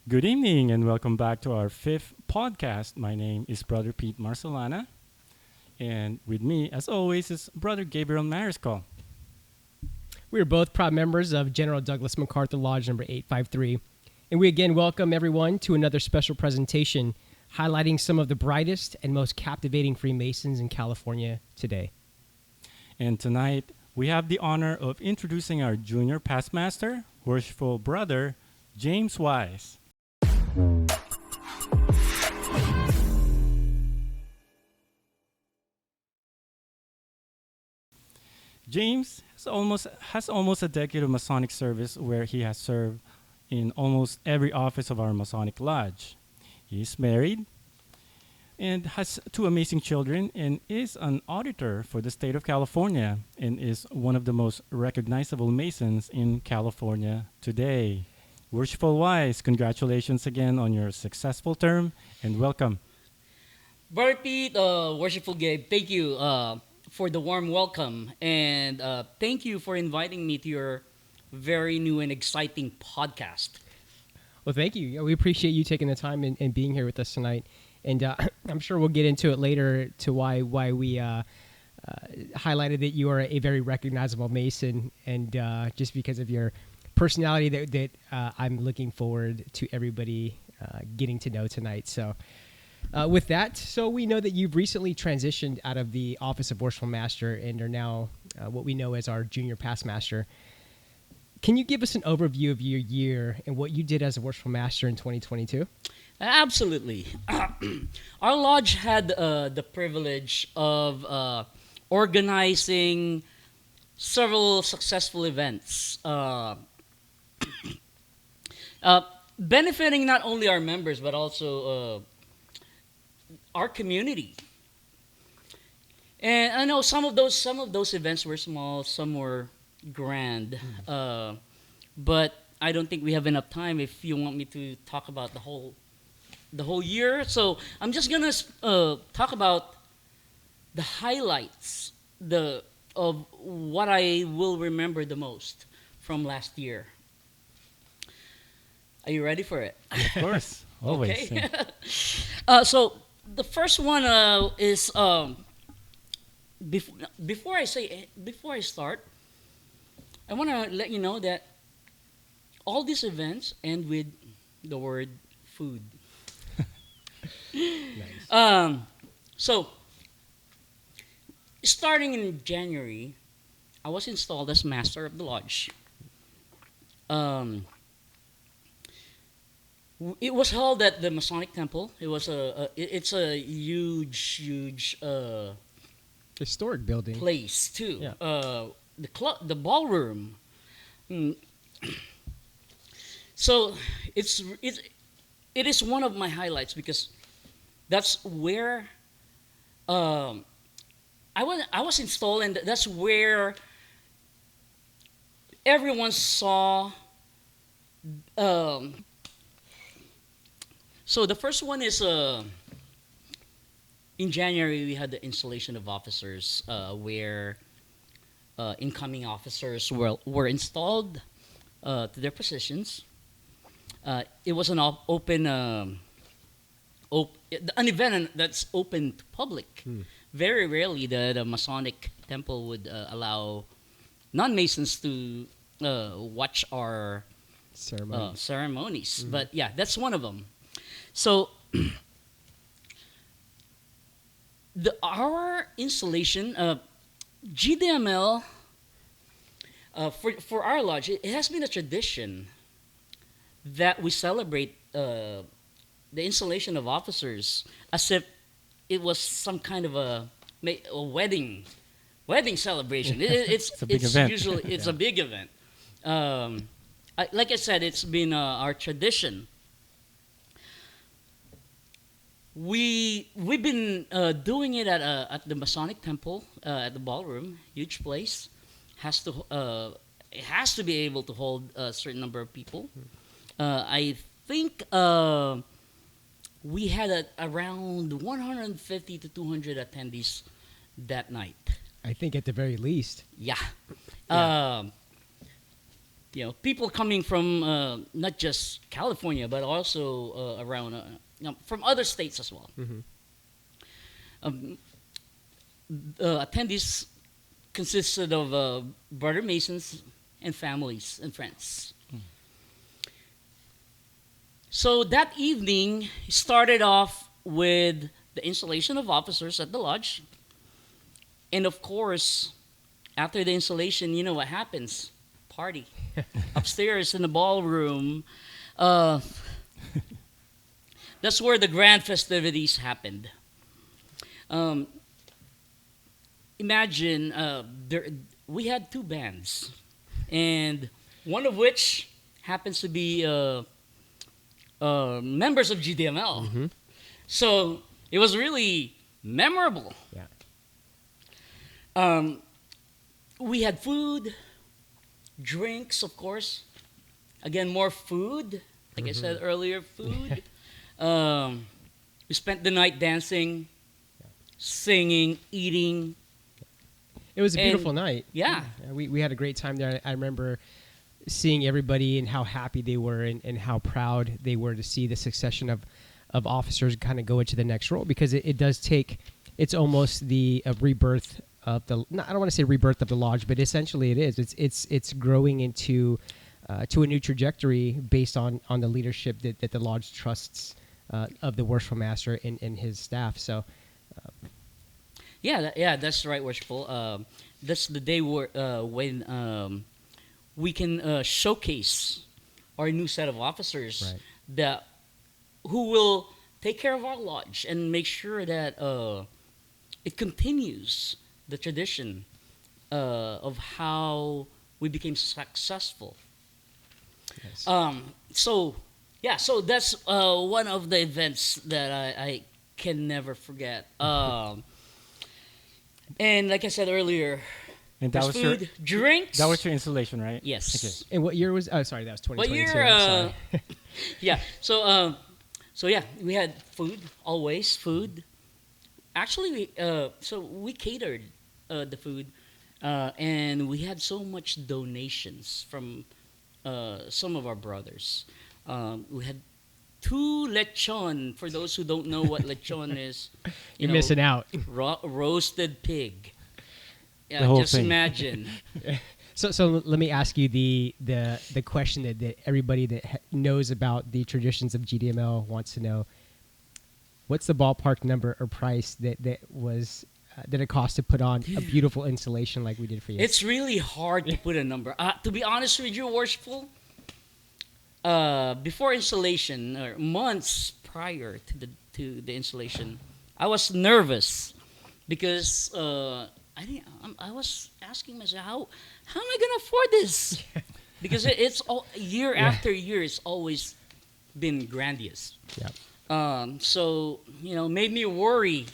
Good evening and welcome back to our fifth podcast. My name is Brother Pete Marcelana, and with me, as always, is Brother Gabriel Mariscal. We are both proud members of General Douglas MacArthur Lodge number 853, and we again welcome everyone to another special presentation highlighting some of the brightest and most captivating Freemasons in California today. And tonight, we have the honor of introducing our junior Past Master, Worshipful Brother, James Wise. James has almost a decade of Masonic service where he has served in almost every office of our Masonic Lodge. He is married and has two amazing children and is an auditor for the state of California and is one of the most recognizable Masons in California today. Worshipful Wise, congratulations again on your successful term and welcome. Brother Pete, Worshipful Gabe, thank you for the warm welcome, and thank you for inviting me to your very new and exciting podcast. Well, thank you. Yeah, we appreciate you taking the time and being here with us tonight. And I'm sure we'll get into it later to why we highlighted that you are a very recognizable Mason, and just because of your personality that I'm looking forward to everybody getting to know tonight. So with that, so we know that you've recently transitioned out of the Office of Worshipful Master and are now what we know as our junior Past Master. Can you give us an overview of your year and what you did as a Worshipful Master in 2022? Absolutely. Our lodge had the privilege of organizing several successful events, benefiting not only our members but also our community. And I know some of those events were small, some were grand, but I don't think we have enough time if you want me to talk about the whole year. So I'm just gonna talk about the highlights of what I will remember the most from last year. Are you ready for it? Of course, always. Okay. Yeah. So the first one is before I start, I want to let you know that all these events end with the word food. Nice. So starting in January, I was installed as Master of the Lodge. It was held at the Masonic Temple. It was it's a huge Historic building. place too. Yeah. The ballroom. Mm. So it is one of my highlights because that's where I was installed, and that's where everyone saw. So the first one is in January we had the installation of officers where incoming officers were installed to their positions. It was an an event that's open to public. Very rarely the Masonic Temple would allow non-Masons to watch our ceremonies. But yeah, that's one of them. So our installation, GDML, for our lodge, it has been a tradition that we celebrate the installation of officers as if it was some kind of a wedding celebration. It's a big event. Usually it's a big event. Like I said, it's been our tradition. We've been doing it at the Masonic Temple at the ballroom, huge place. It has to be able to hold a certain number of people. I think we had around 150 to 200 attendees that night. I think at the very least. Yeah. Yeah. people coming from not just California, but also around, from other states as well. Mm-hmm. Um, attendees consisted of brother Masons and families and friends. So that evening started off with the installation of officers at the lodge. And of course, after the installation, you know what happens? Party. Upstairs in the ballroom. That's where the grand festivities happened. Imagine we had two bands, and one of which happens to be members of GDML. Mm-hmm. So it was really memorable. Yeah. We had food, drinks, of course. Again, more food. Like I said earlier, food. We spent the night dancing, singing, eating. It was a beautiful night. Yeah. We had a great time there. I remember seeing everybody and how happy they were and how proud they were to see the succession of officers kind of go into the next role, because it does take, it's almost the rebirth of the, I don't want to say rebirth of the lodge, but essentially it is. It's growing into to a new trajectory based on the leadership that the lodge trusts of the Worshipful Master and his staff. So that's right, Worshipful. That's the day when we can showcase our new set of officers who will take care of our lodge and make sure that it continues the tradition of how we became successful. yes. So that's one of the events that I can never forget. And like I said earlier, And that there's was food, drinks. that was your installation, right? Yes. Okay. And what year was? Oh, sorry, that was 2022. What year? I'm sorry. Yeah. So yeah, we had food, always food. Actually, we catered the food, and we had so much donations from some of our brothers. We had 2 lechon. For those who don't know what lechon is, You're missing out. Roasted pig. Yeah, The whole just thing. imagine. So let me ask you the question that everybody that knows about the traditions of GDML wants to know. What's the ballpark number or price that was that it cost to put on a beautiful installation like we did for you? It's really hard to put a number. To be honest with you, Worshipful, before installation or months prior to the installation, I was nervous because I was asking myself, how am I gonna afford this? Because it's all year after year, it's always been grandiose. Yeah. So made me worry.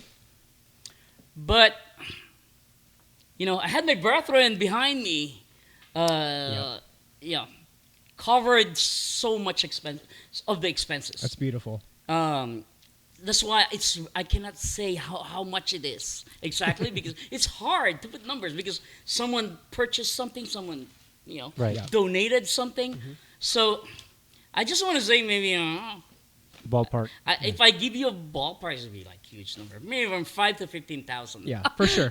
But I had my brethren behind me. Covered so much of the expenses. That's beautiful. That's why I cannot say how much it is exactly because it's hard to put numbers because someone purchased something, someone donated something. Mm-hmm. So I just want to say maybe Ballpark. if I give you a ballpark, it would be like huge number, maybe from 5 to 15,000. Yeah, for sure.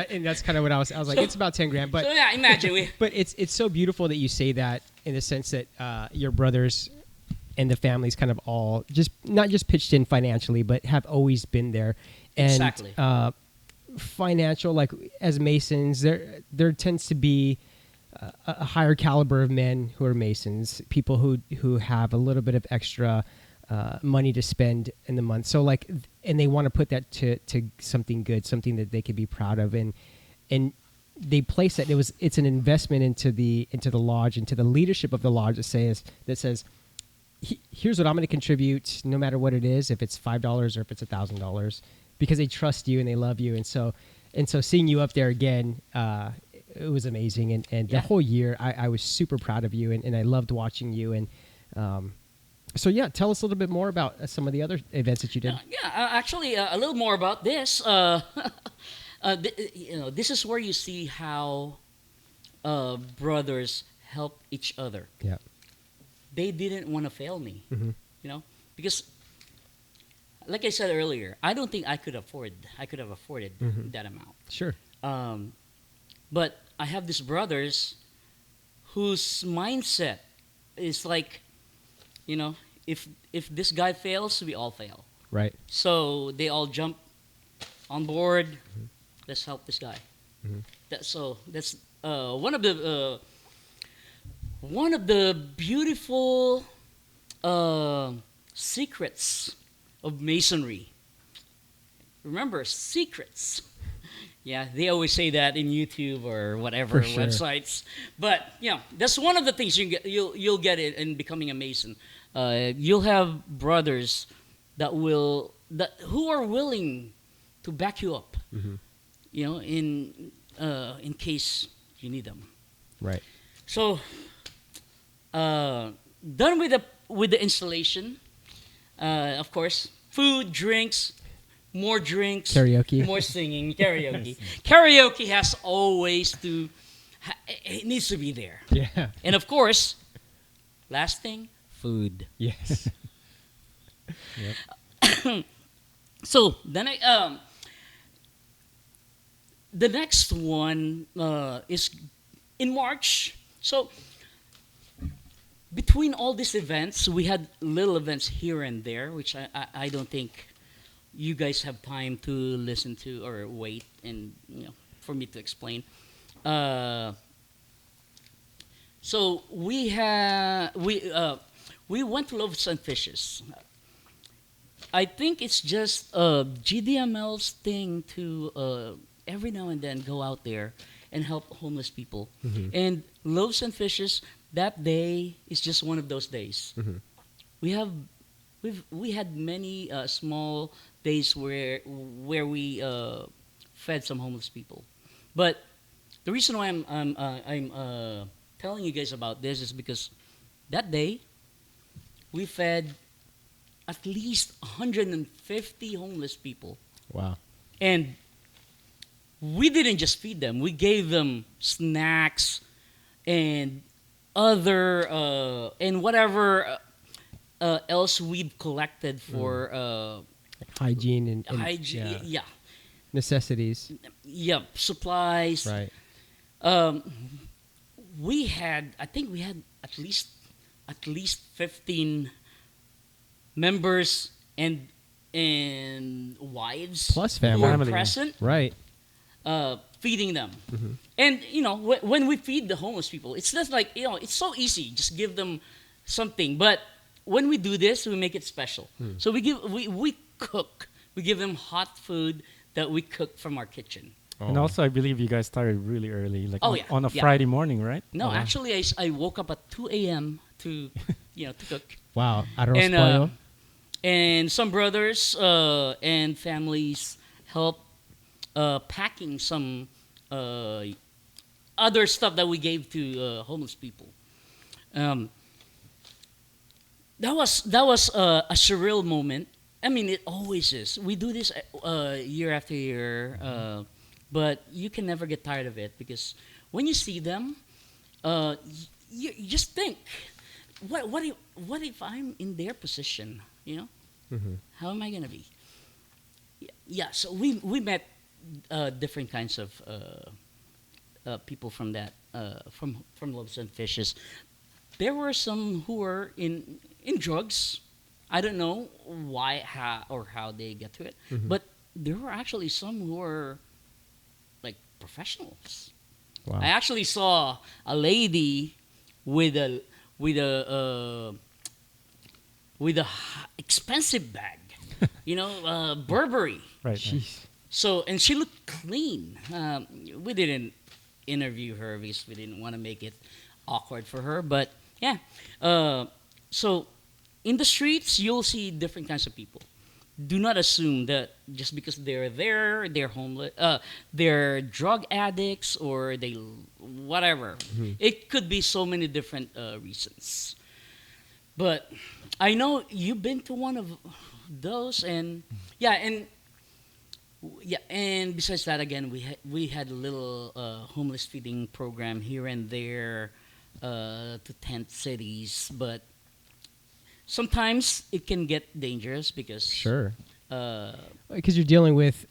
And that's kind of what I was like. It's about 10 grand, but So yeah, imagine but it's so beautiful that you say that in the sense that your brothers and the families kind of all not just pitched in financially, but have always been there. And, Exactly. Financial, like as Masons, there tends to be a higher caliber of men who are Masons, people who have a little bit of extra money to spend in the month. So and they want to put that to something good, something that they could be proud of, and they place that it's an investment into the lodge, into the leadership of the lodge that says, here's what I'm going to contribute, no matter what it is, if it's $5 or if it's $1,000, because they trust you and they love you, and so seeing you up there again, it was amazing, and the whole year I was super proud of you, and I loved watching you, and so yeah, tell us a little bit more about some of the other events that you did. Actually, a little more about this. This is where you see how brothers help each other. Yeah. They didn't want to fail me, Mm-hmm. you know, because like I said earlier, I don't think I could have afforded Mhm. that amount. Sure. But I have these brothers whose mindset is like, you know, if this guy fails, we all fail. Right. So they all jump on board. Let's help this guy. Mhm. That's one of the beautiful secrets of masonry. Remember, secrets. Yeah, they always say that in YouTube or whatever For sure. websites. But yeah, that's one of the things you'll get it in becoming a mason. You'll have brothers who are willing to back you up. Mm-hmm. You know, in case you need them. Right. So, done with the installation. Of course, food, drinks, more drinks, Karaoke. more singing, karaoke. Karaoke has always to. It needs to be there. Yeah. And of course, last thing, food. Yes. So then the next one is in March. So between all these events, we had little events here and there, which I don't think you guys have time to listen to or wait and for me to explain. So we went to Loaves and Fishes. I think it's just GDML's thing to every now and then go out there and help homeless people. Mhm. And Loaves and Fishes, that day is just one of those days. Mhm. We had many small days where we fed some homeless people. But the reason why I'm telling you guys about this is because that day we fed at least 150 homeless people. Wow. And we didn't just feed them. We gave them snacks and other and whatever else we've collected for Hygiene and hygiene. Yeah, necessities. yeah, supplies. Right. I think we had at least 15 members and wives Plus who family. were present. Right. Feeding them. Mm-hmm. And when we feed the homeless people, it's just like it's so easy. Just give them something. But when we do this, we make it special. So we cook. We give them hot food that we cook from our kitchen. And also, I believe you guys started really early, like Oh, yeah. on a Yeah. Friday morning, right? No, Oh, wow. actually, I woke up at 2 a.m. to to cook. Wow. Arroz And pollo. and some brothers and families help packing some other stuff that we gave to homeless people. That was a surreal moment. I mean, it always is. We do this year after year, but you can never get tired of it because when you see them, you just think, what if I'm in their position? Mm-hmm. How am I gonna be? Yeah. So we met different kinds of people from that from Loaves and Fishes. There were some who were in drugs. I don't know how they get to it, Mhm. but there were actually some who were like professionals. Wow. I actually saw a lady with a expensive bag, Burberry. Right. Jeez. So, and she looked clean. We didn't interview her because we didn't want to make it awkward for her. But yeah, so in the streets you'll see different kinds of people. Do not assume that just because they're there, they're homeless, they're drug addicts, or they whatever. Mhm. It could be so many different reasons. But I know you've been to one of those, and and besides that, again, we had a little homeless feeding program here and there. to tent cities, but sometimes it can get dangerous because Sure. uh, Because you're dealing with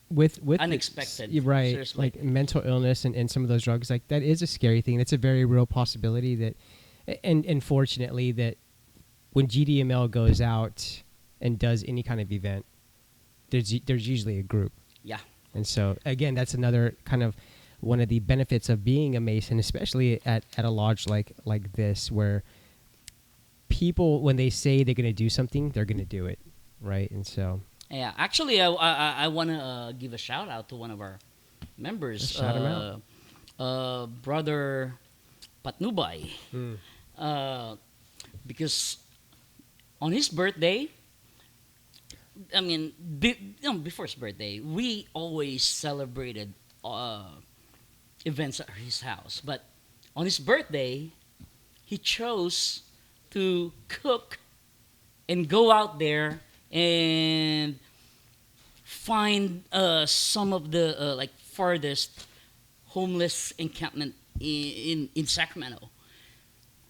unexpected. you're right, Seriously. like mental illness and some of those drugs. Like that is a scary thing. It's a very real possibility that, and unfortunately, that when GDML goes out and does any kind of event, there's usually a group. Yeah. And so again, that's another kind of one of the benefits of being a Mason, especially at a lodge like this, where people, when they say they're going to do something, they're going to do it, right? And so Yeah, actually, I want to give a shout out to one of our members, Shout him out. Brother Patnubay, because on his birthday, I mean, before his birthday, we always celebrated events at his house. But on his birthday, he chose to cook and go out there and find some of the like farthest homeless encampment in Sacramento.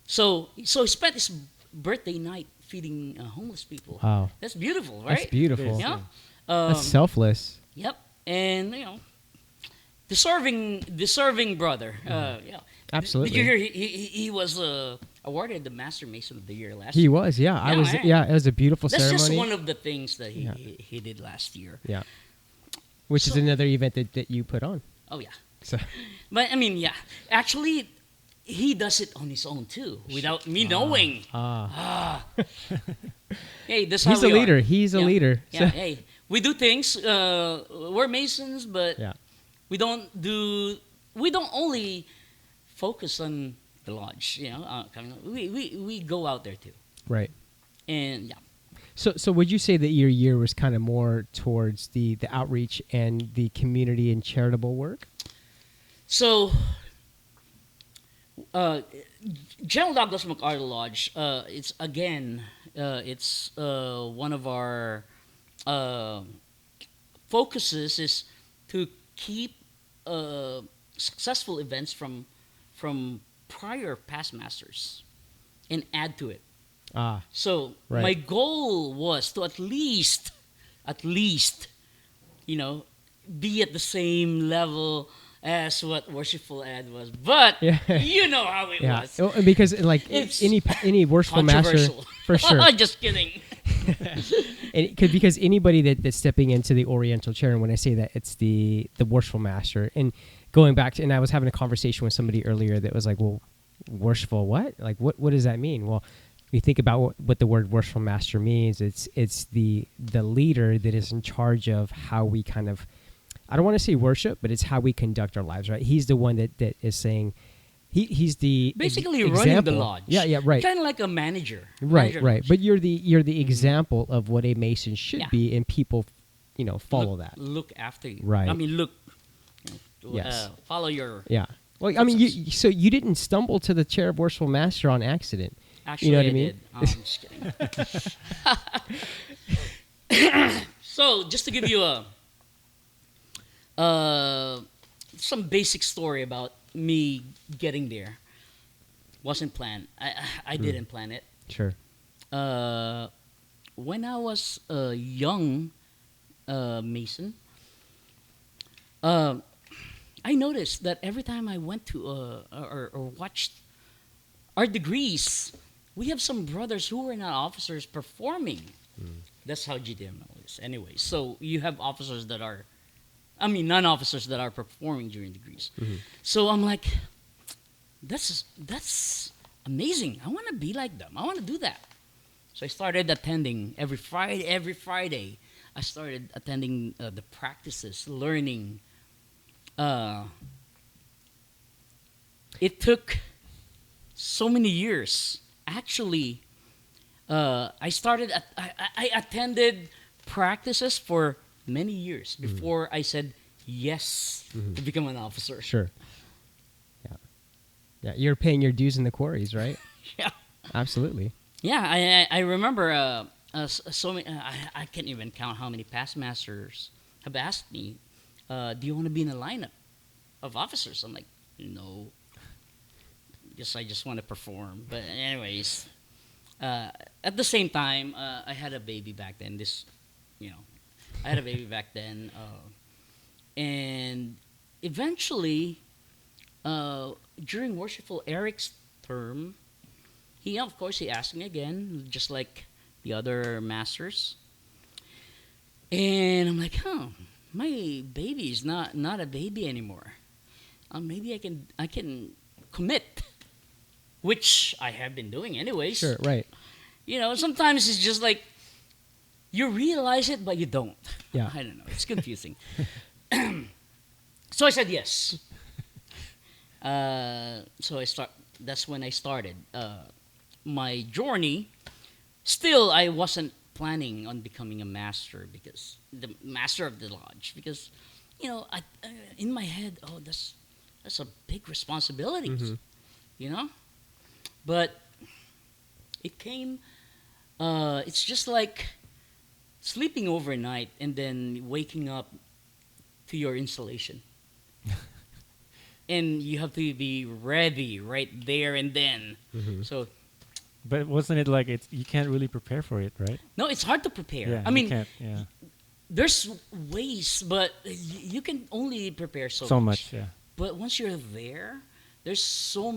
So he spent his birthday night feeding homeless people. wow, That's beautiful, right? that's beautiful. Yeah. That's selfless. Yep. And deserving brother. Yeah. Absolutely. Did you hear he was awarded the Master Mason of the Year last year? He was, yeah. I Yeah, was, right. yeah. It was a beautiful That's ceremony. just one of the things that Yeah. he did last year. Yeah, which is So- another event that you put on. Oh yeah. So But I mean, yeah. Actually, he does it on his own too, without me knowing. Hey, this is he's how a we leader. Are. He's a Yeah. leader. Yeah. So- Hey, we do things. We're Masons, but yeah. we don't only focus on the lodge. We go out there too, Right. and yeah. So would you say that your year was kind of more towards the outreach and the community and charitable work? So, General Douglas MacArthur Lodge. It's again, it's one of our focuses is to keep successful events from prior past masters and add to it. Ah, So Right. my goal was to at least, be at the same level as what Worshipful Ed was. But Yeah. you know how it yeah. was. Oh, because like It's any worshipful master, Controversial. for sure. Just kidding. Because anybody that's stepping into the Oriental Chair, and when I say that, it's the worshipful master. And going back to, and I was having a conversation with somebody earlier that was like, well, worshipful what? Like what does that mean? Well, you think about what the word worshipful master means. It's the leader that is in charge of how we kind of, I don't want to say worship, but it's how we conduct our lives, right? He's the one that is saying, he's the Basically example. running the lodge. Yeah, right. Kind of like a manager. Right. Manager But lodge. you're the example of what a Mason should Yeah. be, and people, follow that. Look after you. Right. I mean, look. Yes. Follow your. Yeah. Well, I mean, so you didn't stumble to the chair of worshipful master on accident. Actually, You know what I I mean? did. I'm just kidding. So, just to give you some basic story about me getting there, wasn't planned. I didn't plan it. Sure. When I was a young Mason, I noticed that every time I went to or watched our degrees, we have some brothers who were not officers performing. That's how GDML is, anyway. So you have officers that are, non-officers that are performing during degrees. So I'm like, that's amazing. I want to be like them. I want to do that. So I started attending every Friday. I started attending the practices, learning. It took so many years. Actually, I attended practices for many years before I said yes to become an officer. Sure. Yeah. Yeah. You're paying your dues in the quarries, right? Yeah. Absolutely. Yeah, I remember so many. I can't even count how many past masters have asked me, "Do you want to be in a lineup of officers?" I'm like, "No, because I just want to perform. But anyways, at the same time, I had a baby back then. I had a baby back then, and eventually, during Worshipful Eric's term, of course he asked me again, just like the other masters, and I'm like, my baby is not a baby anymore. Maybe I can commit, which I have been doing anyways. Sure, right. Sometimes it's just like you realize it, but you don't. Yeah. I don't know. It's confusing. So I said yes. That's when I started my journey. Still, I wasn't planning on becoming a master, because the master of the lodge, because in my head, that's a big responsibility, But it came. It's just like sleeping overnight and then waking up to your installation. And you have to be ready right there and then. Mm-hmm. So, But wasn't it like you can't really prepare for it, right? no, it's hard to prepare. Yeah, I you mean, can't, yeah. there's ways, but you can only prepare so So much. much, yeah. But once you're there, there's so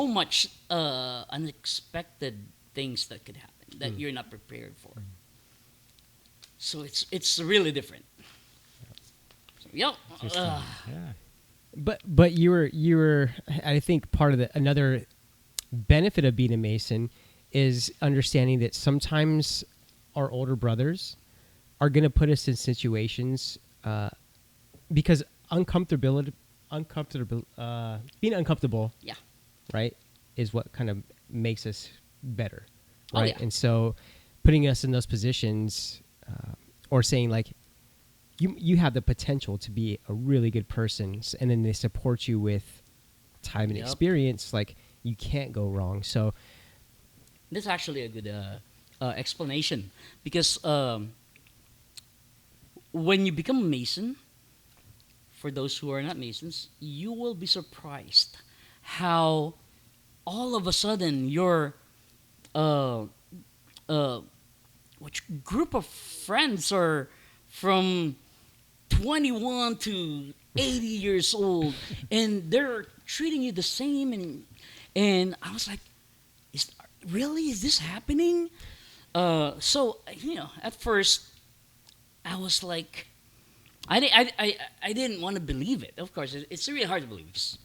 much unexpected things that could happen that you're not prepared for. So it's really different. So, Interesting. Yeah. But you were I think part of another benefit of being a Mason is understanding that sometimes our older brothers are going to put us in situations because being uncomfortable, Yeah. right, is what kind of makes us better, Oh, right? yeah. And so putting us in those positions or saying like, you have the potential to be a really good person, and then they support you with time and Yep. experience, like you can't go wrong. So That's actually a good explanation, because when you become a Mason, for those who are not Masons, you will be surprised how all of a sudden your which group of friends are from 21 to 80 years old, and they're treating you the same, and I was like, is this happening? So at first I was like, I didn't want to believe it. Of course, it's really hard to believe, because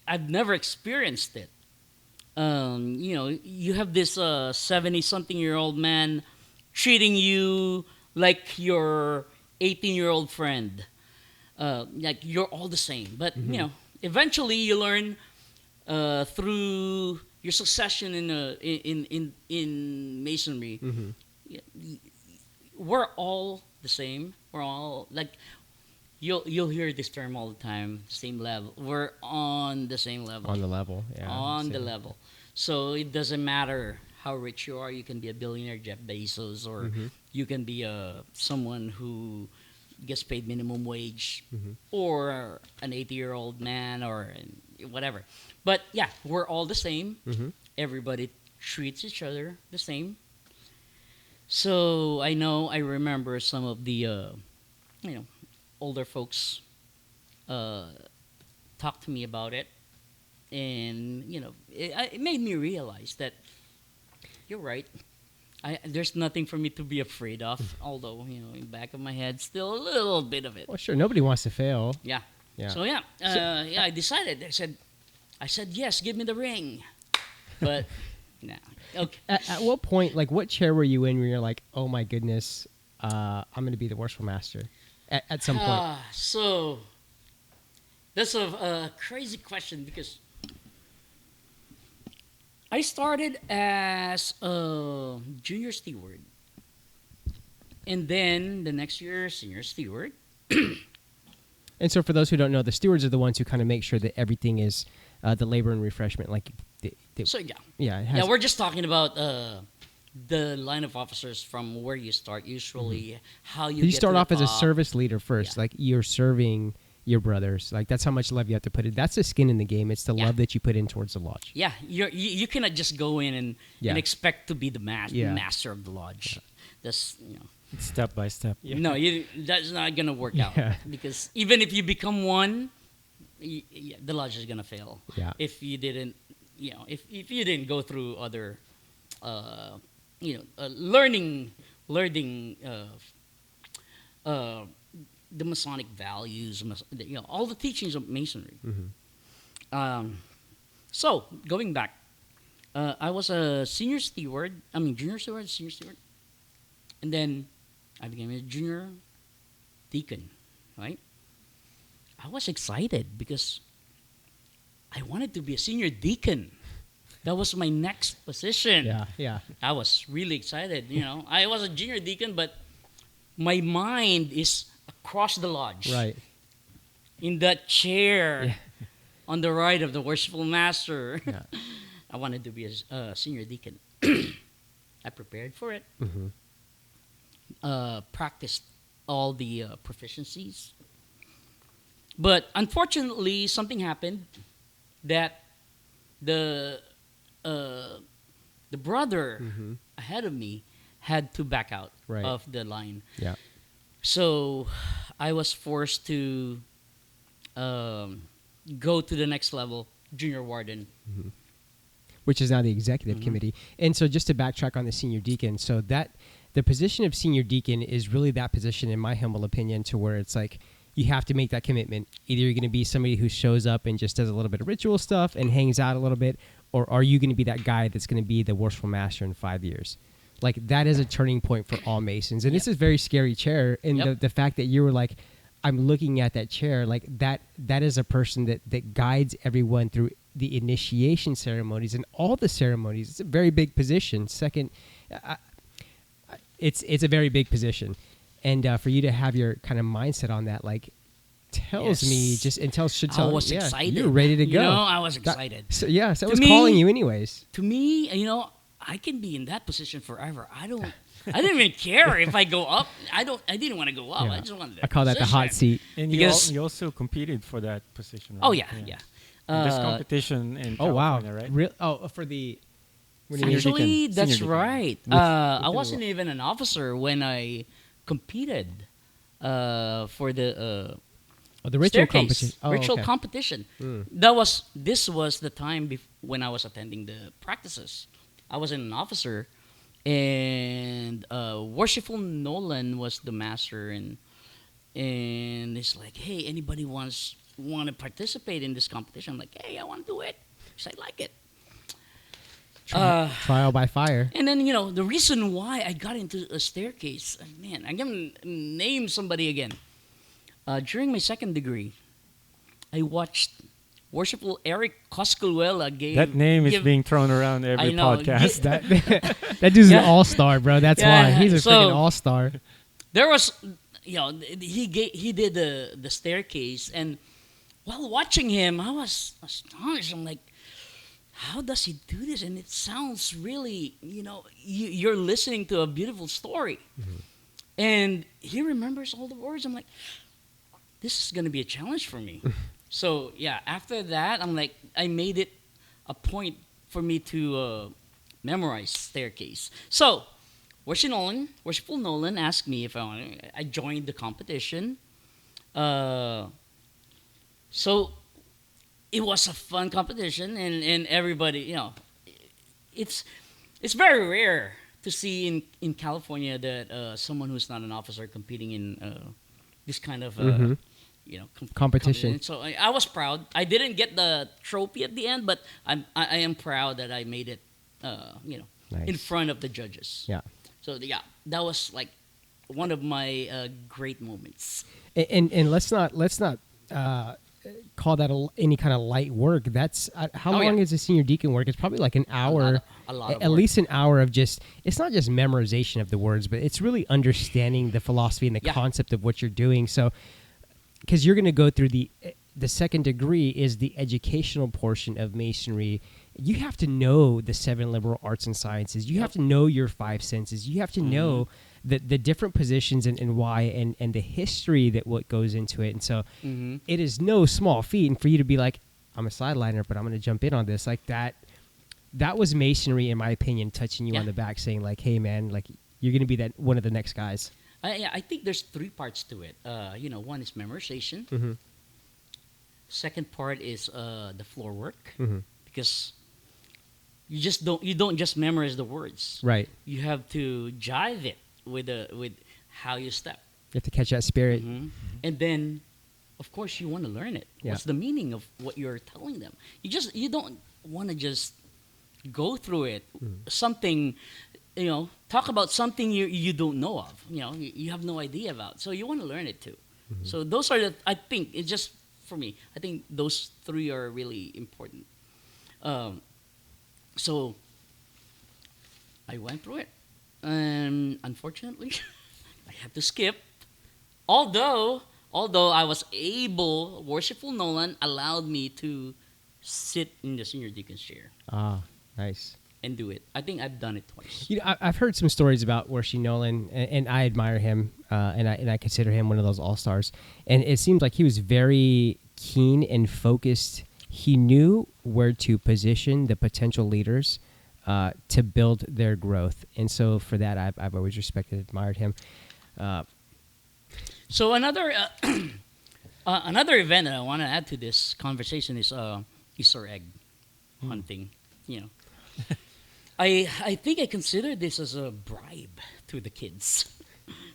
I've never experienced it. You have this 70-something-year-old man treating you like your 18-year-old friend. Like you're all the same. But, eventually you learn through your succession in Masonry. We're all the same. We're all like, you'll hear this term all the time, same level. We're on the same level. on the level, yeah, On the same. level. So it doesn't matter how rich you are. You can be a billionaire, Jeff Bezos, or you can be someone who gets paid minimum wage, or an 80-year-old man, or whatever. But yeah, we're all the same. Everybody treats each other the same. So I remember some of the older folks talk to me about it, and it made me realize that you're right. There's nothing for me to be afraid of, although in the back of my head still a little bit of it. Well, sure, nobody wants to fail. Yeah. Yeah. So I decided. I said yes, give me the ring, but no. Okay. At what point, like, what chair were you in where you're like, oh my goodness, I'm going to be the Worshipful Master? At some point. So that's a crazy question, because I started as a junior steward, and then the next year, senior steward. And so for those who don't know, the stewards are the ones who kind of make sure that everything is the labor and refreshment. Like, So yeah, it has, we're just talking about the line of officers from where you start. Usually, how you you get start to the off as a top. service leader first. Yeah. Like, you're serving your brothers. Like that's how much love you have to put in. That's the skin in the game. It's the Yeah. love that you put in towards the lodge. Yeah, you cannot just go in and, Yeah. and expect to be the Yeah. master of the lodge. That's It's step by step. Yeah. no, that's not gonna work Yeah. out because even if you become one, the lodge is gonna fail. Yeah. If you didn't, if you didn't go through other, learning, the Masonic values, all the teachings of Masonry. Mm-hmm. So going back, I was a junior steward, senior steward, and then I became a junior deacon, right? I was excited because I wanted to be a senior deacon. That was my next position. Yeah. Yeah. I was really excited. I was a junior deacon, but my mind is across the lodge, Right. in that chair Yeah. on the right of the Worshipful Master. Yeah. I wanted to be a senior deacon. I prepared for it. Mm-hmm. Practiced all the proficiencies. But unfortunately, something happened that the brother Mm-hmm. ahead of me had to back out Right. of the line. Yeah. So I was forced to go to the next level, junior warden. Which is now the executive Mm-hmm. committee. And so just to backtrack on the senior deacon, so that the position of senior deacon is really that position, in my humble opinion, to where it's like you have to make that commitment. Either you're going to be somebody who shows up and just does a little bit of ritual stuff and hangs out a little bit, or are you going to be that guy that's going to be the Worshipful Master in 5 years? Like that is a turning point for all Masons. And This is a very scary chair. And Yep. the fact that you were like, I'm looking at that chair, like that is a person that guides everyone through the initiation ceremonies and all the ceremonies. It's a very big position. Second, it's a very big position. And for you to have your kind of mindset on that, like, tells me Yes. should tell I was yeah, excited. you're ready to go. I was excited. So it To was me- calling you anyways. To me, I can be in that position forever. I didn't even care if I go up. I didn't want to go up. Yeah. I just wanted that I call that the hot position. seat. And Because- you also competed for that position, right? Oh yeah. This competition in Oh wow! California, right? For the when you- Senior Actually, deacon. that's Senior deacon. right. Which I is wasn't even an officer when I competed for the the ritual staircase, competition. Oh, ritual okay. competition. Mm. This was the time when I was attending the practices. I wasn't an officer, and Worshipful Nolan was the master, and it's like, hey, anybody want to participate in this competition? I'm like, hey, I want to do it. So I like it. Trial by fire. And then, the reason why I got into a staircase, man, I'm going to name somebody again. During my second degree, I watched Worshipful Eric Coscaluela That name is being thrown around every I know, podcast. That dude's Yeah. an all-star, bro. That's Yeah, why he's a so- freaking all-star. There was, he did the staircase, and while watching him, I was astonished. I'm like, how does he do this? And it sounds really, you're listening to a beautiful story. Mm-hmm. And he remembers all the words. I'm like, this is going to be a challenge for me. So, yeah, after that, I'm like, I made it a point for me to memorize staircase. So, Worshipful Nolan asked me if I joined the competition. So, it was a fun competition, and everybody, it's very rare to see in California that someone who's not an officer competing in this kind of Mhm. Competition. So I was proud. I didn't get the trophy at the end, but I am proud that I made it, in Nice. front of the judges. Yeah. So that was like one of my great moments. And let's not call that any kind of light work. That's how long is a senior deacon work? It's probably like an hour, A lot of at work. least an hour of just. It's not just memorization of the words, but it's really understanding the philosophy and the Yeah. concept of what you're doing. So, because you're going to go through the second degree is the educational portion of Masonry. You have to know the 7 liberal arts and sciences. You have to know your 5 senses. You have to know the different positions and why and the history that what goes into it. And so it is no small feat. And for you to be like, I'm a sideliner, but I'm going to jump in on this, like that was masonry, in my opinion, touching you on the back, saying like, hey man, like you're going to be that one of the next guys. I think there's 3 parts to it. One is memorization. Mm-hmm. Second part is the floor work, Mm-hmm. because you don't just memorize the words. Right. You have to jive it with how you step. You have to catch that spirit. And then, of course, you want to learn it. Yeah. What's the meaning of what you're telling them? You don't want to just go through it. Something, talk about something you don't know of. You have no idea about. So you want to learn it too. So those are I think it's just for me. I think those 3 are really important. So I went through it, and unfortunately, I had to skip. Although I was able, Worshipful Nolan allowed me to sit in the senior deacon's chair Ah, nice. and do it. I think I've done it twice. I've heard some stories about Worshipful Nolan, and I admire him, and I consider him one of those all-stars. And it seems like he was very keen and focused. He knew where to position the potential leaders to build their growth. And so for that, I've always respected and admired him. So another another event that I want to add to this conversation is Easter egg hunting. I think I consider this as a bribe to the kids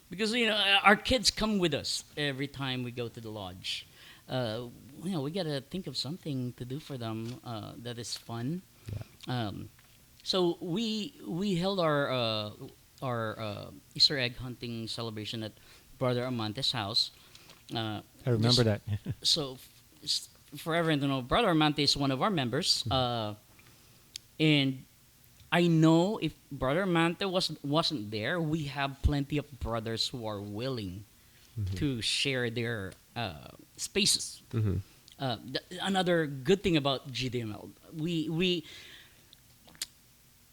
because our kids come with us every time we go to the lodge. We gotta think of something to do for them that is fun. Yeah. So we held our Easter egg hunting celebration at Brother Amante's house. I remember that. So for everyone to know, Brother Amante is one of our members, and I know if Brother Amante wasn't there, we have plenty of brothers who are willing to share their spaces. Another good thing about GDML,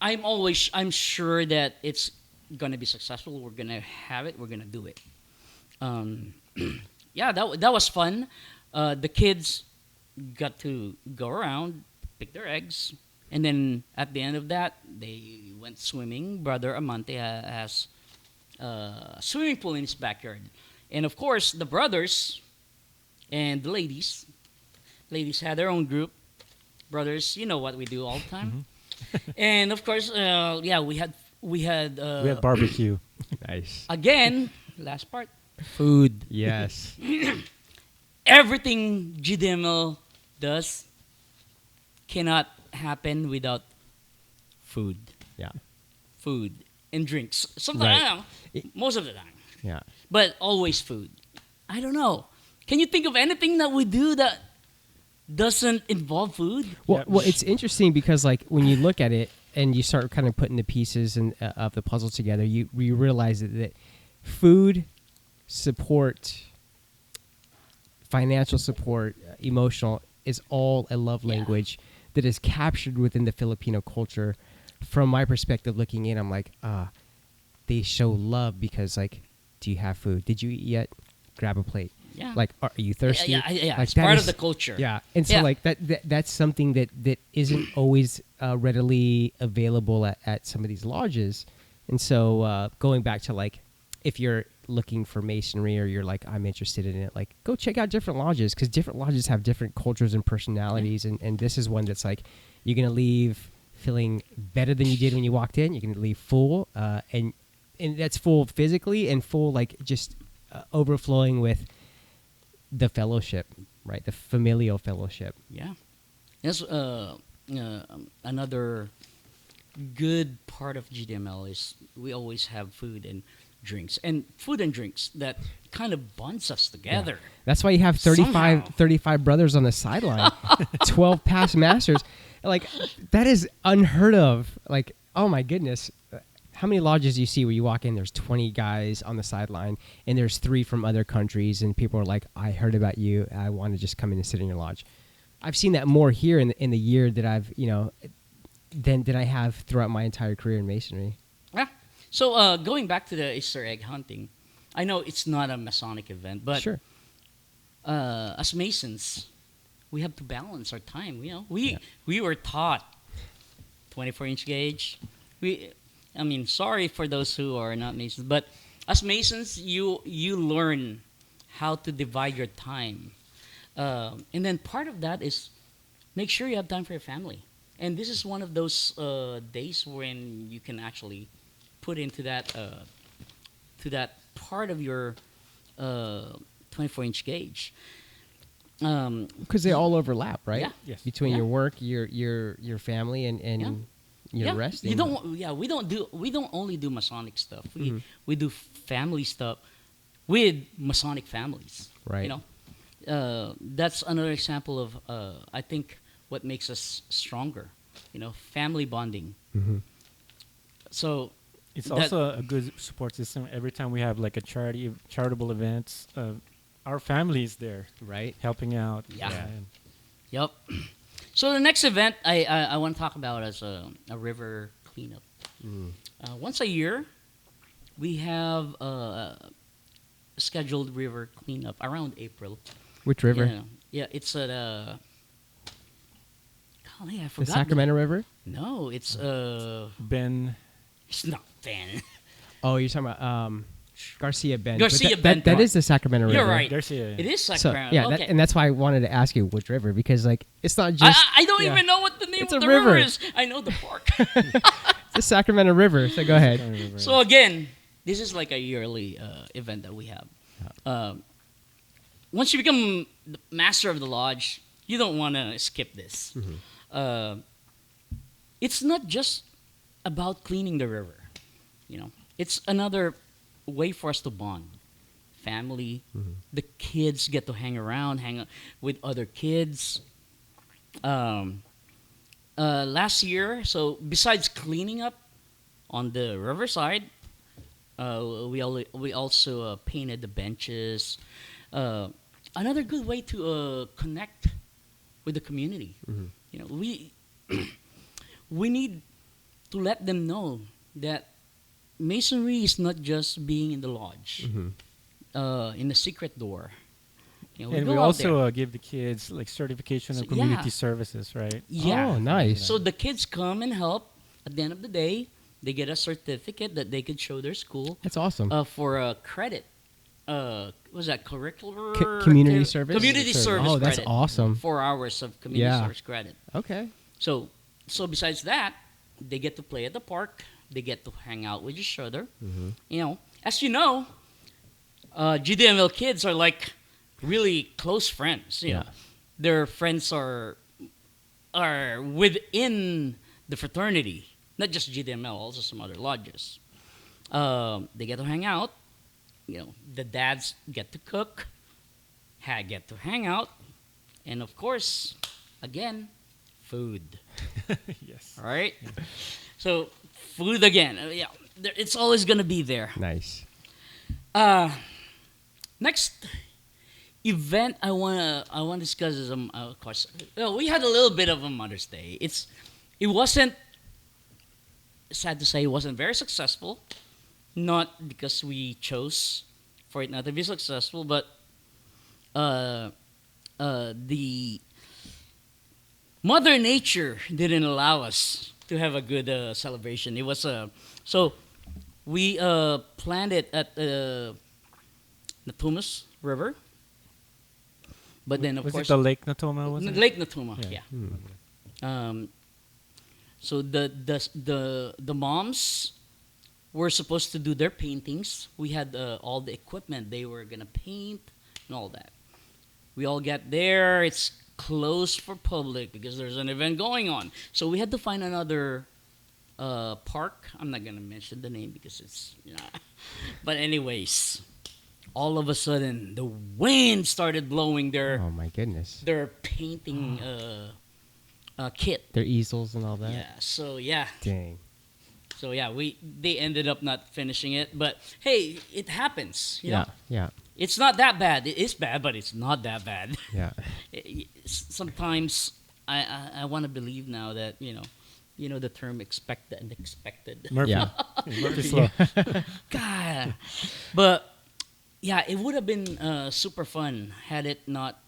I'm sure that it's gonna be successful. We're gonna have it. We're gonna do it. That was fun. The kids got to go around, pick their eggs, and then at the end of that, they went swimming. Brother Amante has a swimming pool in his backyard, and of course, the brothers and the ladies had their own group. Brothers, you know what we do all the time. And of course, we had barbecue. Nice. Again, last part, food. Yes. Everything GDML does cannot happen without food. Yeah. Food and drinks. Sometimes, Right. most of the time. Yeah. But always food. I don't know. Can you think of anything that we do that doesn't involve food? Well, it's interesting because like when you look at it and you start kind of putting the pieces of the puzzle together, you realize that food, support, financial support, emotional is all a love language that is captured within the Filipino culture. From my perspective, looking in, I'm like, they show love because like, do you have food? Did you eat yet? Grab a plate. Yeah. Like, are you thirsty? Yeah. Like, It's that part is- of the culture. Yeah, and so like that's something that isn't always readily available at some of these lodges. And so going back to like, if you're looking for masonry or you're like, I'm interested in it, like go check out different lodges because different lodges have different cultures and personalities. And this is one that's like, you're going to leave feeling better than you did when you walked in. You're going to leave full and that's full physically and full like just overflowing with the fellowship, right? The familial fellowship. Yeah. That's another good part of GDML is we always have food and drinks. And food and drinks that kind of bonds us together. Yeah. That's why you have 35 brothers on the sideline, 12 past masters. Like, that is unheard of. Like, oh my goodness. How many lodges do you see where you walk in, there's 20 guys on the sideline, and there's 3 from other countries, and people are like, I heard about you, I want to just come in and sit in your lodge. I've seen that more here in the year that I've, than I have throughout my entire career in masonry. Yeah. So going back to the Easter egg hunting, I know it's not a Masonic event, but Sure. As Masons, we have to balance our time. We were taught 24-inch gauge. Sorry for those who are not Masons, but as Masons, you learn how to divide your time, and then part of that is make sure you have time for your family. And this is one of those days when you can actually put into that to that part of your 24-inch gauge. Because they all overlap, right? Yeah. Yes. Between Yeah. your work, your family, and your resting. We don't only do Masonic stuff. We do family stuff with Masonic families. Right. That's another example of I think what makes us stronger. Family bonding. Mhm. So It's that- also a good support system. Every time we have like a charitable events, our family is there Right. helping out. Yeah. And Yep. So the next event I want to talk about is a river cleanup. Once a year, we have a scheduled river cleanup around April. Which river? Yeah, it's at golly, I The forgot. Sacramento River? No, it's Ben, it's not Ben. Oh, you're talking about Garcia Bend. Garcia But Bend. that is the Sacramento River. You're right. Garcia. It is So Sacramento. yeah, okay. and that's why I wanted to ask you which river, because like it's not just I don't yeah. even know what the name It's of a the river river. is. I know the park. It's the Sacramento River. So go ahead. So again, this is like a yearly event that we have. Once you become the master of the lodge, you don't want to skip this. It's not just about cleaning the river. It's another way for us to bond. Family, the kids get to hang around, hang out with other kids. Last year, so besides cleaning up on the riverside, we also painted the benches. Another good way to connect with the community. We we need to let them know that Masonry is not just being in the lodge, in the secret door. We And go we out there. also give the kids like certification So, of community yeah. services, right? Yeah. Oh, nice. So the kids come and help. At the end of the day, they get a certificate that they could show their school That's awesome. for a credit. Was that curricular? Community service? Community service Oh, that's credit. awesome. 4 hours of community Yeah. service credit. Okay. So besides that, they get to play at the park. They get to hang out with each other. As you know, GDML kids are like really close friends. Yeah. Their friends are within the fraternity, not just GDML, also some other lodges. They get to hang out. The dads get to cook, get to hang out, and of course, again, food. Yes. All right. So food again. It's always gonna be there. Nice. Next event I wanna discuss is of course we had a little bit of a Mother's Day. It wasn't, sad to say, it wasn't very successful. Not because we chose for it not to be successful, but the Mother Nature didn't allow us to have a good celebration. It was so we planned it at the Natumas River, but then of was course it the Lake Natoma? Was it? Lake Natuma, yeah. Yeah. So the moms were supposed to do their paintings. We had all the equipment. They were gonna paint and all that. We all get there. It's closed for public because there's an event going on. So we had to find another park. I'm not gonna mention the name because it's but anyways, all of a sudden the wind started blowing Oh my goodness. their painting kit. Their easels and all that. Yeah. So yeah. Dang. So yeah, they ended up not finishing it, but hey, it happens. You know? Yeah. It's not that bad. It is bad, but it's not that bad. Yeah. Sometimes I want to believe now that you know the term expect the unexpected. Murphy. Yeah. Murphy slow. God. But yeah, it would have been super fun had it not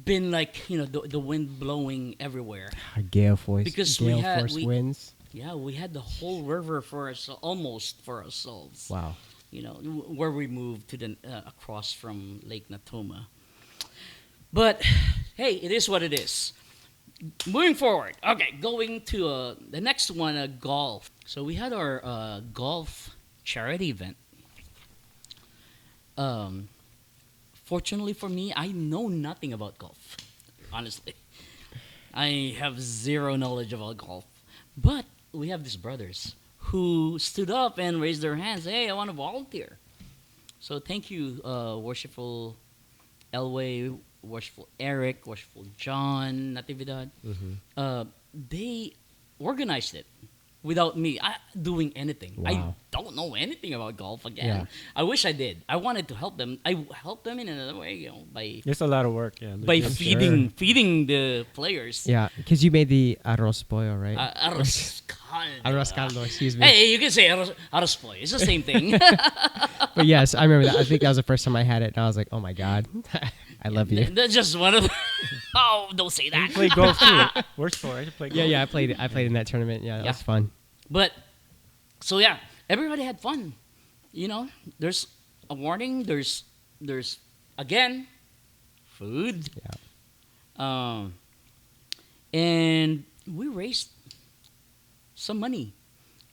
been like the wind blowing everywhere. Gale force. Because Gale force winds. Yeah, we had the whole river for us, almost for ourselves. Wow. Where we moved to the across from Lake Natoma. But hey, it is what it is. Moving forward, okay, going to the next one, golf. So we had our golf charity event. Fortunately for me, I know nothing about golf. Honestly, I have zero knowledge about golf. But we have these brothers who stood up and raised their hands. Hey, I want to volunteer. So thank you, Worshipful Elway, Worshipful Eric, Worshipful John, Natividad. They organized it without me doing anything. Wow. I don't know anything about golf again. Yeah. I wish I did. I wanted to help them. I helped them in another way, by It's a lot of work. Yeah. feeding the players. Yeah, because you made the arroz pollo, right? Arroz caldo. Arroz caldo, excuse me. Hey, you can say arroz pollo. It's the same thing. But yes, I remember that. I think that was the first time I had it, and I was like, oh my God, I love you. That's just one of the... Oh, don't say You that. play golf too. Works for it. You play golf. Yeah, I played in that tournament. Yeah, that was fun. But, so yeah, everybody had fun. There's a warning. There's again, food. Yeah. And we raised some money.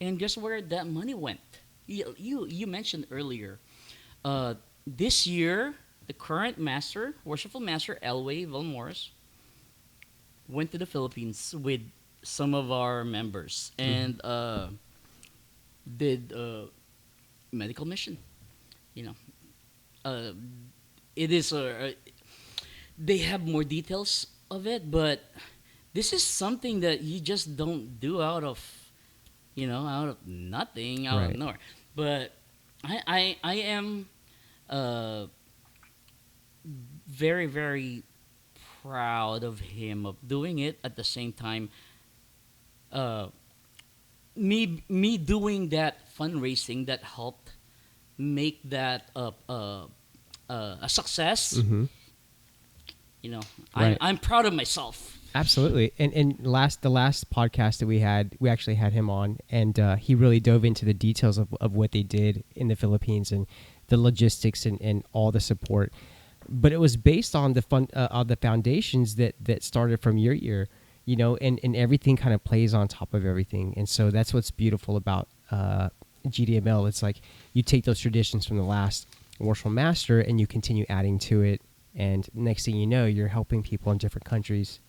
And guess where that money went? You mentioned earlier. This year, the current master, Worshipful Master Elway Vilmores, went to the Philippines with some of our members and did medical mission. It is they have more details of it, but this is something that you just don't do out of nothing, out of nowhere. But I am very, very proud of him of doing it. At the same time, me doing that fundraising that helped make that a success. Right. I'm proud of myself. Absolutely. And the last podcast that we actually had him on, and he really dove into the details of what they did in the Philippines and the logistics and all the support. But it was based on the foundations that started from your year, and everything kind of plays on top of everything. And so that's what's beautiful about GDML. It's like you take those traditions from the last Worshipful Master and you continue adding to it. And next thing you know, you're helping people in different countries.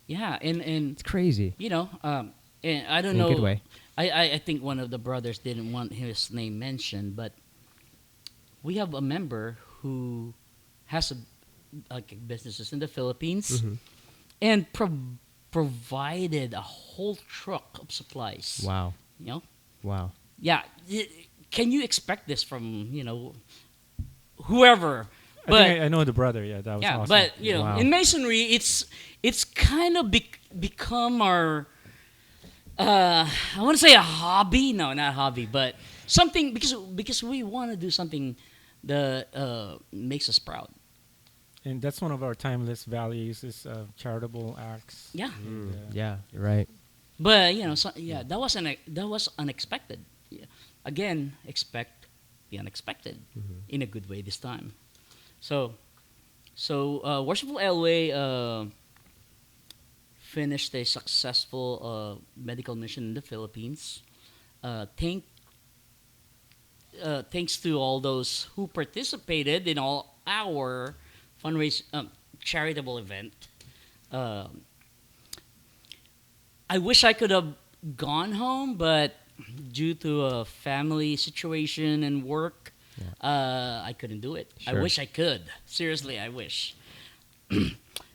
Yeah, and It's crazy. and I don't In know. a good way. I think one of the brothers didn't want his name mentioned, but we have a member who has businesses in the Philippines and provided a whole truck of supplies. Wow. Wow. Yeah. Can you expect this from whoever? But I think I know the brother. Yeah, that was awesome. but Wow. in masonry, it's kind of become our I want to say a hobby. No, not hobby, but something because we want to do something that makes us proud. And that's one of our timeless values is charitable acts. Yeah. And, Yeah, you're right. But that was unexpected. Yeah. Again, expect the unexpected in a good way this time. So Worshipful Elway finished a successful medical mission in the Philippines. Thanks to all those who participated in all our charitable event. I wish I could have gone home, but due to a family situation and work, I couldn't do it. Sure. I wish I could. Seriously, I wish.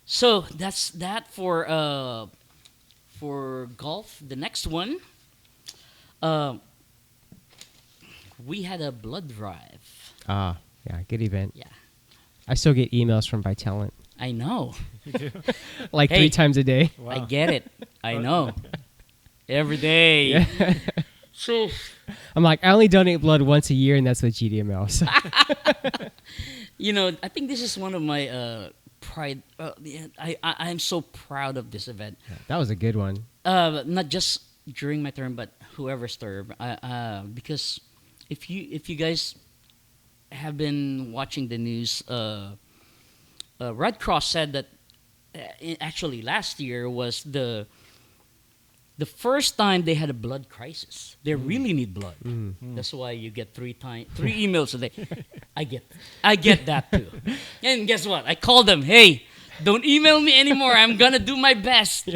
So that's that for golf. The next one, we had a blood drive. Yeah, good event. Yeah, I still get emails from Vitalent I know. like Hey. 3 times a day. Wow. I get it. I know. every day. Yeah. So I'm like, I only donate blood once a year, and that's with GDML. So. I think this is one of my pride. Yeah, I'm so proud of this event. That was a good one. Not just during my term, but whoever's term. Because if you guys have been watching the news, Red Cross said that actually last year was the first time they had a blood crisis. They really need blood. That's why you get three emails a day. I get that too. And guess what? I called them. Hey, don't email me anymore. I'm gonna do my best.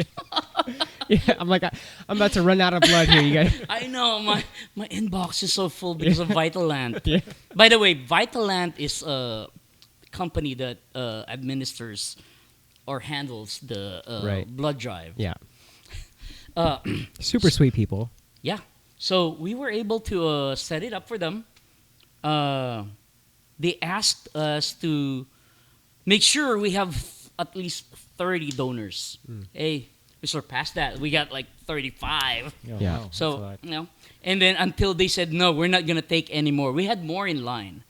Yeah, I'm like, I'm about to run out of blood here, you guys. I know my inbox is so full because of Vitalant. Yeah. By the way, Vitalant is a company that administers or handles the Right. blood drive. Yeah. Super sweet people. Yeah. So we were able to set it up for them. They asked us to make sure we have at least 30 donors. Hey, we surpassed that. We got like 35. Yeah. Wow, that's a So, lot. and then until they said, no, we're not going to take any more. We had more in line.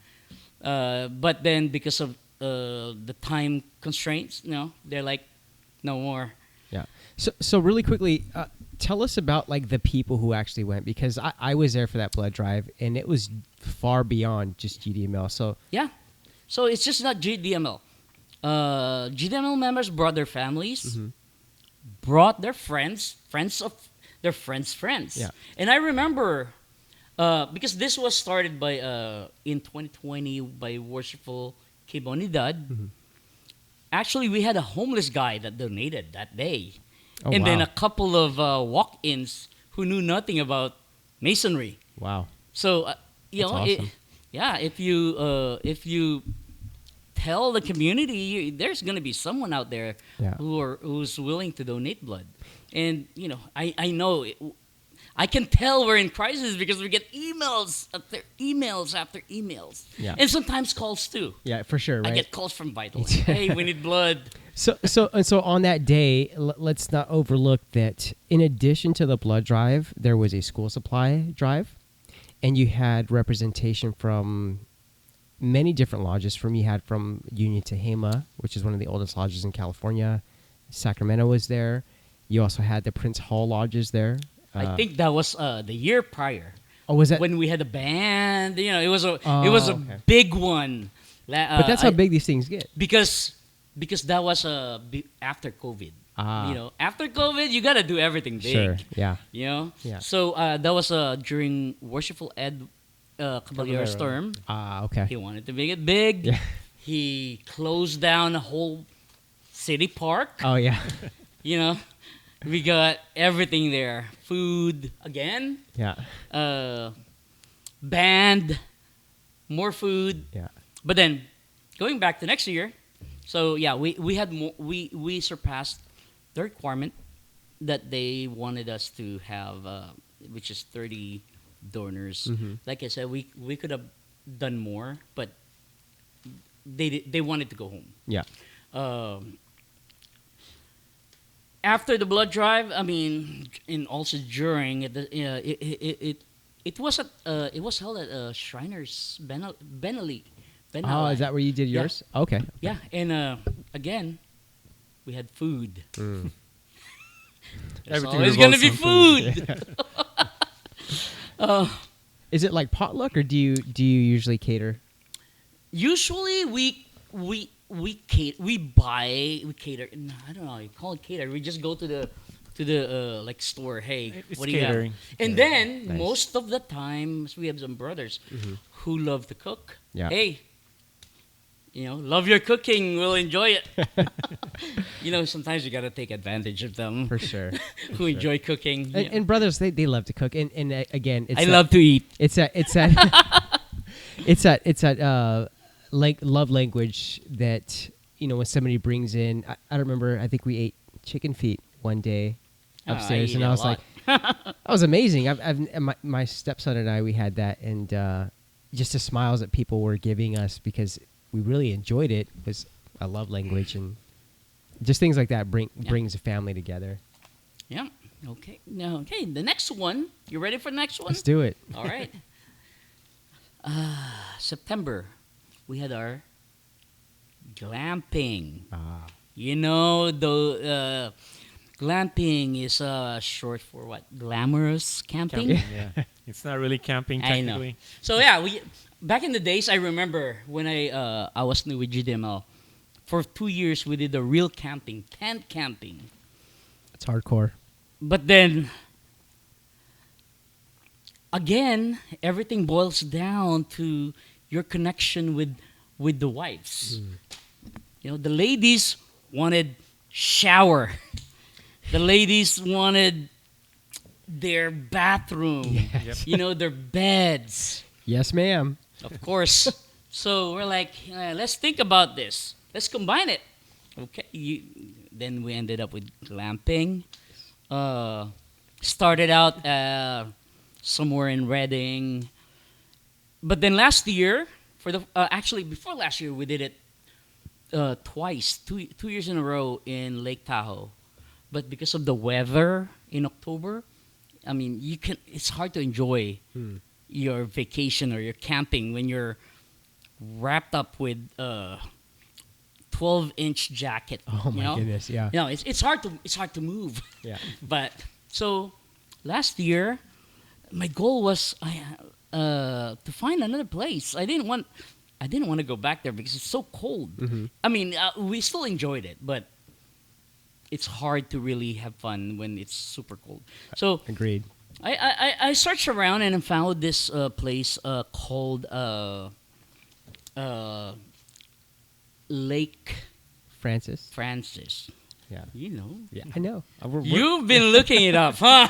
But then because of the time constraints, they're like, no more. Yeah. So really quickly, tell us about like the people who actually went, because I was there for that blood drive, and it was far beyond just GDML. So Yeah. So it's just not GDML. GDML members brought their families, brought their friends of their friends. Yeah. And I remember, because this was started by in 2020 by Worshipful Master. Actually, we had a homeless guy that donated that day. Oh, and then wow. a couple of walk-ins who knew nothing about masonry. wow. So That's awesome. if you tell the community, there's going to be someone out there Yeah. who's willing to donate blood. And I know I can tell we're in crisis because we get emails after emails. Yeah. And sometimes calls too. Yeah, for sure. Right. I get calls from Vital. Hey, we need blood. So on that day, let's not overlook that in addition to the blood drive, there was a school supply drive, and you had representation from many different lodges. You had from Union Tehama, which is one of the oldest lodges in California. Sacramento was there. You also had the Prince Hall lodges there. I think that was the year prior. Oh, was that? When we had a band, it was a okay. big one. But that's how big these things get. Because that was after COVID. After COVID, you gotta do everything big. Sure. Yeah. Yeah. So that was during Worshipful Ed Caballero's Caballero. term. Okay. He wanted to make it big. Yeah. He closed down a whole city park. Oh yeah. We got everything there. Food again. Yeah. Band. More food. Yeah. But then, going back to next year, so yeah, we had more, we surpassed the requirement that they wanted us to have, which is 30 donors. Like I said, we could have done more, but they wanted to go home. Yeah. After the blood drive, and also during it was held at Shriners Benelli. Oh, is that where you did Yeah. yours? Okay. Yeah, and again, we had food. There's Everything always gonna be revolves food. Is it like potluck, or do you usually cater? Usually we cater. We cater. No, I don't know. You call it cater. We just go to the like store. Hey, It's what do you have? catering. And then Nice. most of the times we have some brothers who love to cook. Yeah. Hey, love your cooking. We'll enjoy it. Sometimes you gotta take advantage of them For sure. who enjoy cooking. And brothers, they love to cook. And again, it's I love to eat. it's that love language that when somebody brings in. I remember. I think we ate chicken feet one day upstairs, eat and it I a was like, lot. that was amazing. My stepson and I, we had that, and just the smiles that people were giving us because we really enjoyed it was a love language, and just things like that brings a family together. Yeah. Okay. Now, okay. The next one. You ready for the next one? Let's do it. All right. September, we had our glamping. Ah, You know, the glamping is short for what? Glamorous camping. Yeah. It's not really camping I know. technically. So yeah, we back in the days. I remember when I was new with GDML. For 2 years, we did the real camping, tent camping. it's hardcore. But then again, everything boils down to your connection with the wives. You know, the ladies wanted shower. The ladies wanted their bathroom. Yep. You know, their beds. Yes, ma'am. Of course. So we're like, let's think about this. Let's combine it. Okay. Then we ended up with glamping. Started out somewhere in Reading. But then last year, actually before last year, we did it twice, two years in a row in Lake Tahoe. But because of the weather in October, I mean, it's hard to enjoy your vacation or your camping when you're wrapped up with 12-inch jacket. Oh you my know? goodness, yeah. You know, it's hard to move. Yeah. But so last year, my goal was to find another place. I didn't want to go back there because it's so cold. I mean, we still enjoyed it, but it's hard to really have fun when it's super cold. So Agreed. I searched around and I found this place called Lake Francis. Francis. Yeah. You know. Yeah, I know. You've been looking it up, huh?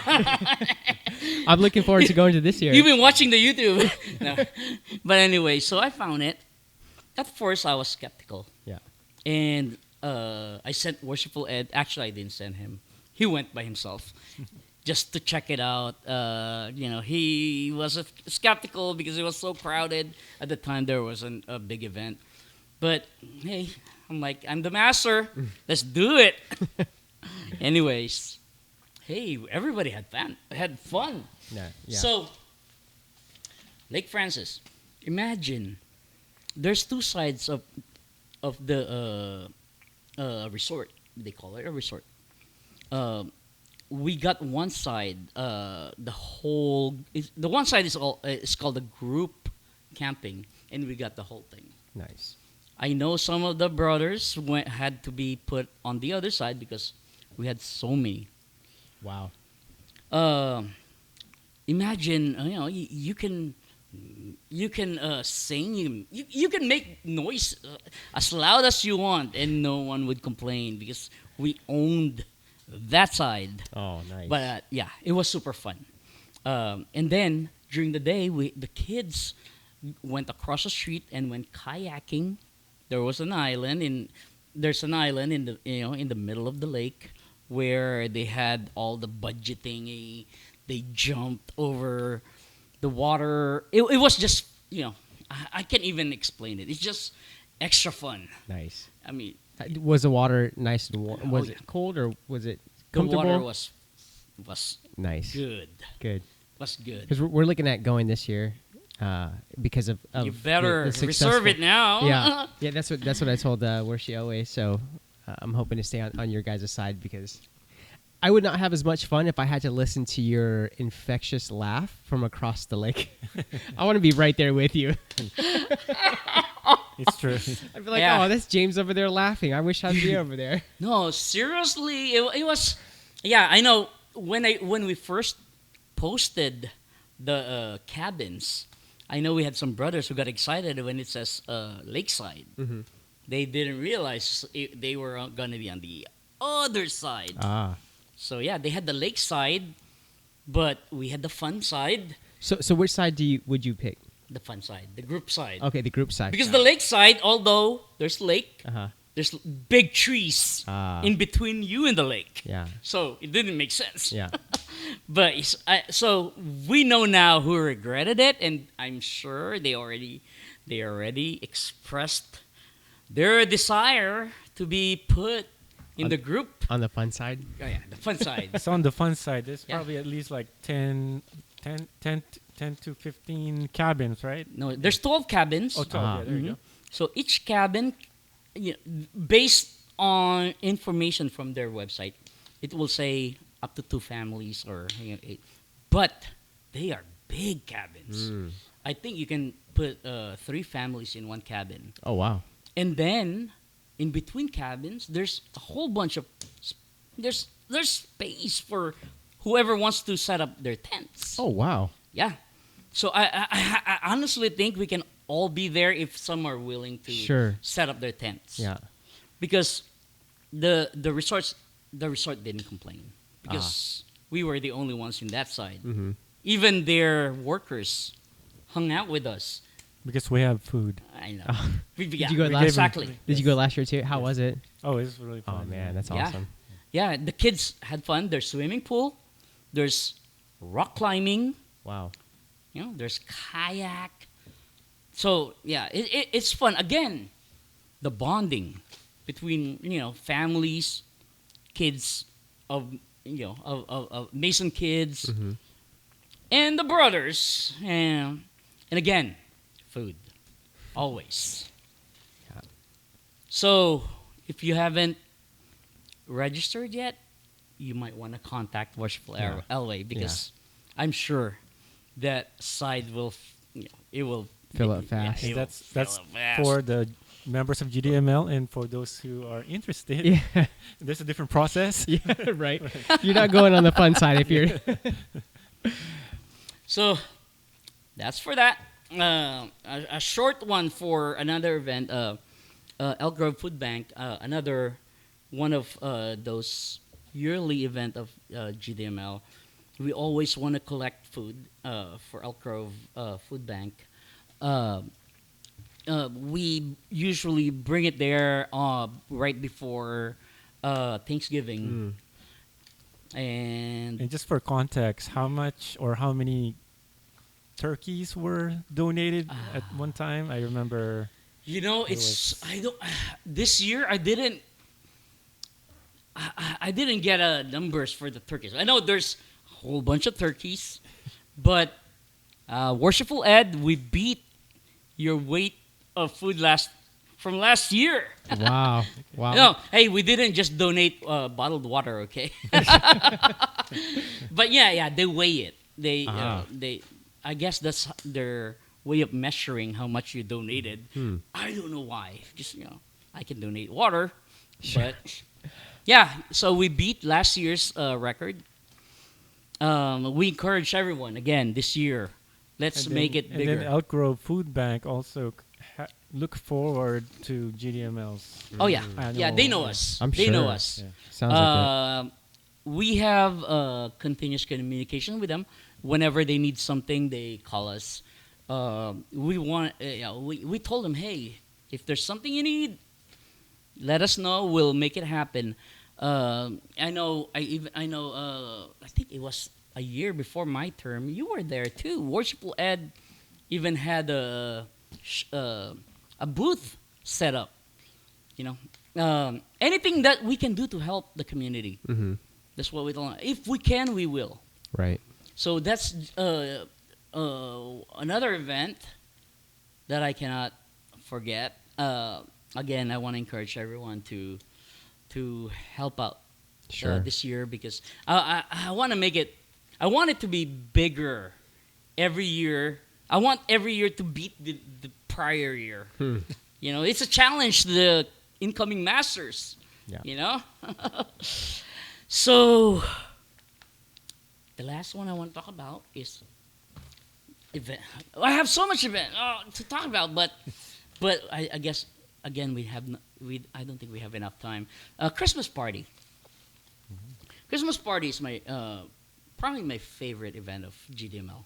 I'm looking forward to going to this year. You've been watching the YouTube. No. But anyway, so I found it. At first, I was skeptical. Yeah. And I sent Worshipful Ed. Actually, I didn't send him. He went by himself just to check it out. You know, he was skeptical because it was so crowded. At the time, there wasn't a big event. But, hey, I'm like, I'm the master. Let's do it. Anyways, hey, everybody had fun. Yeah. So, Lake Francis, imagine there's two sides of the resort. They call it a resort. We got one side. The one side is called the group camping, and we got the whole thing. Nice. I know some of the brothers had to be put on the other side because we had so many. Wow. Imagine, you can sing, you can make noise as loud as you want, and no one would complain because we owned that side. Oh, nice. But yeah, it was super fun. And then during the day, the kids went across the street and went kayaking. There's an island in the middle of the lake where they had all the budgeting. They jumped over the water. It was just, I can't even explain it. It's just extra fun. Nice. I mean, Was the water nice and warm? Was Oh, yeah. it cold or was it the comfortable? water was nice. good. Good. Was good. Because we're looking at going this year because of You better the reserve successful- it now. Yeah, yeah. That's what I told Worshie always. So I'm hoping to stay on your guys' side because I would not have as much fun if I had to listen to your infectious laugh from across the lake. I want to be right there with you. It's true. I'd be like, Yeah. oh, that's James over there laughing. I wish I'd be over there. No, seriously, it was. Yeah, I know. When we first posted the cabins, I know we had some brothers who got excited when it says lakeside. Mm-hmm. They didn't realize they were going to be on the other side. Ah. So yeah, they had the lakeside, but we had the fun side. So which side would you pick? The fun side, the group side. Okay, the group side. Because the lakeside, although there's lake, Uh-huh. there's big trees Ah. in between you and the lake. Yeah. So it didn't make sense. Yeah. But so we know now who regretted it, and I'm sure they already expressed their desire to be put in the group. On the fun side. Oh, yeah, the fun side. It's on the fun side. There's Yeah. probably at least like 10 to 15 cabins, right? No, there's 12 cabins. Oh, 12. Ah. Yeah, there you go. So each cabin, based on information from their website, it will say up to 2 families or 8. But they are big cabins. I think you can put 3 families in one cabin. Oh wow. And then in between cabins, there's a whole bunch of there's space for whoever wants to set up their tents. Oh wow. Yeah. So I honestly think we can all be there if some are willing to Sure. set up their tents. Yeah. Because the resort didn't complain because we were the only ones in that side. Mm-hmm. Even their workers hung out with us. Because we have food. I know. Did Yeah, you go we last? gave exactly. Did you go last year too? How was it? Oh, it's really fun. Oh man, that's Yeah. awesome. Yeah, the kids had fun. There's swimming pool. There's rock climbing. Wow. There's kayak. So yeah, it's fun. Again, the bonding between families, kids of of Mason kids, Mm-hmm. and the brothers, and again, food, always. Yeah. So if you haven't registered yet, you might want to contact Worshipful Yeah. LA because I'm sure that side will, it will Fill up yeah, fast. it will That's fill up fast. for the members of GDML and for those who are interested. Yeah. There's a different process. Yeah. Right. You're not going on the fun side if you're. So that's for that. A short one for another event, Elk Grove Food Bank, another one of those yearly event of GDML. We always want to collect food for Elk Grove Food Bank. We usually bring it there right before Thanksgiving. And And just for context, how much or how many turkeys were donated at one time? I remember. it's I don't. This year I didn't. I didn't get numbers for the turkeys. I know there's a whole bunch of turkeys, but Worshipful Ed, we beat your weight of food from last year. Wow. Wow. No, hey, we didn't just donate bottled water, okay? But yeah, they weigh it. They I guess that's their way of measuring how much you donated. I don't know why. Just I can donate water, Sure. but yeah. So we beat last year's record. We encourage everyone again this year. Let's And make then- it And bigger. then Elk Grove Food Bank also look forward to GDML's. Oh yeah, yeah. They know annual- us. I'm They know sure. us. Yeah. Sounds like it. We have continuous communication with them. Whenever they need something, they call us. We told them, hey, if there's something you need, let us know. We'll make it happen. I know. I think it was a year before my term. You were there too. Worshipful Ed even had a booth set up. Anything that we can do to help the community. Mm-hmm. That's what we don't. If we can, we will. Right. So that's another event that I cannot forget. Again, I want to encourage everyone to help out Sure. this year because I want to make it. I want it to be bigger every year. I want every year to beat the prior year. It's a challenge to the incoming masters. Yeah. So the last one I want to talk about is event. I have so much event to talk about, but I guess again I don't think we have enough time. Christmas party. Christmas party is my probably my favorite event of GDML.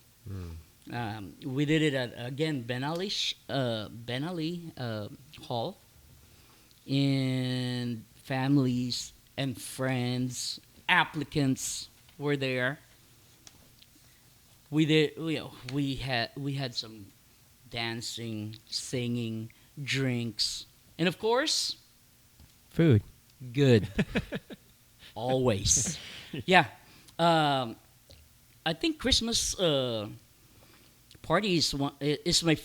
We did it at again Ben Ali Hall, and families and friends, applicants were there. We did. We had some dancing, singing, drinks, and of course, Food. Good. Always. Yeah. I think Christmas party is my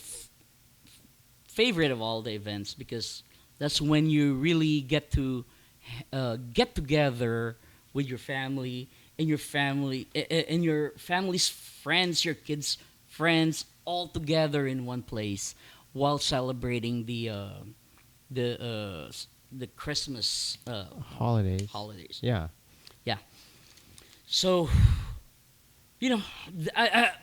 favorite of all the events because that's when you really get to get together with your family and your family's friends, your kids' friends, all together in one place while celebrating the Christmas Holidays. holidays. Yeah. Yeah. So,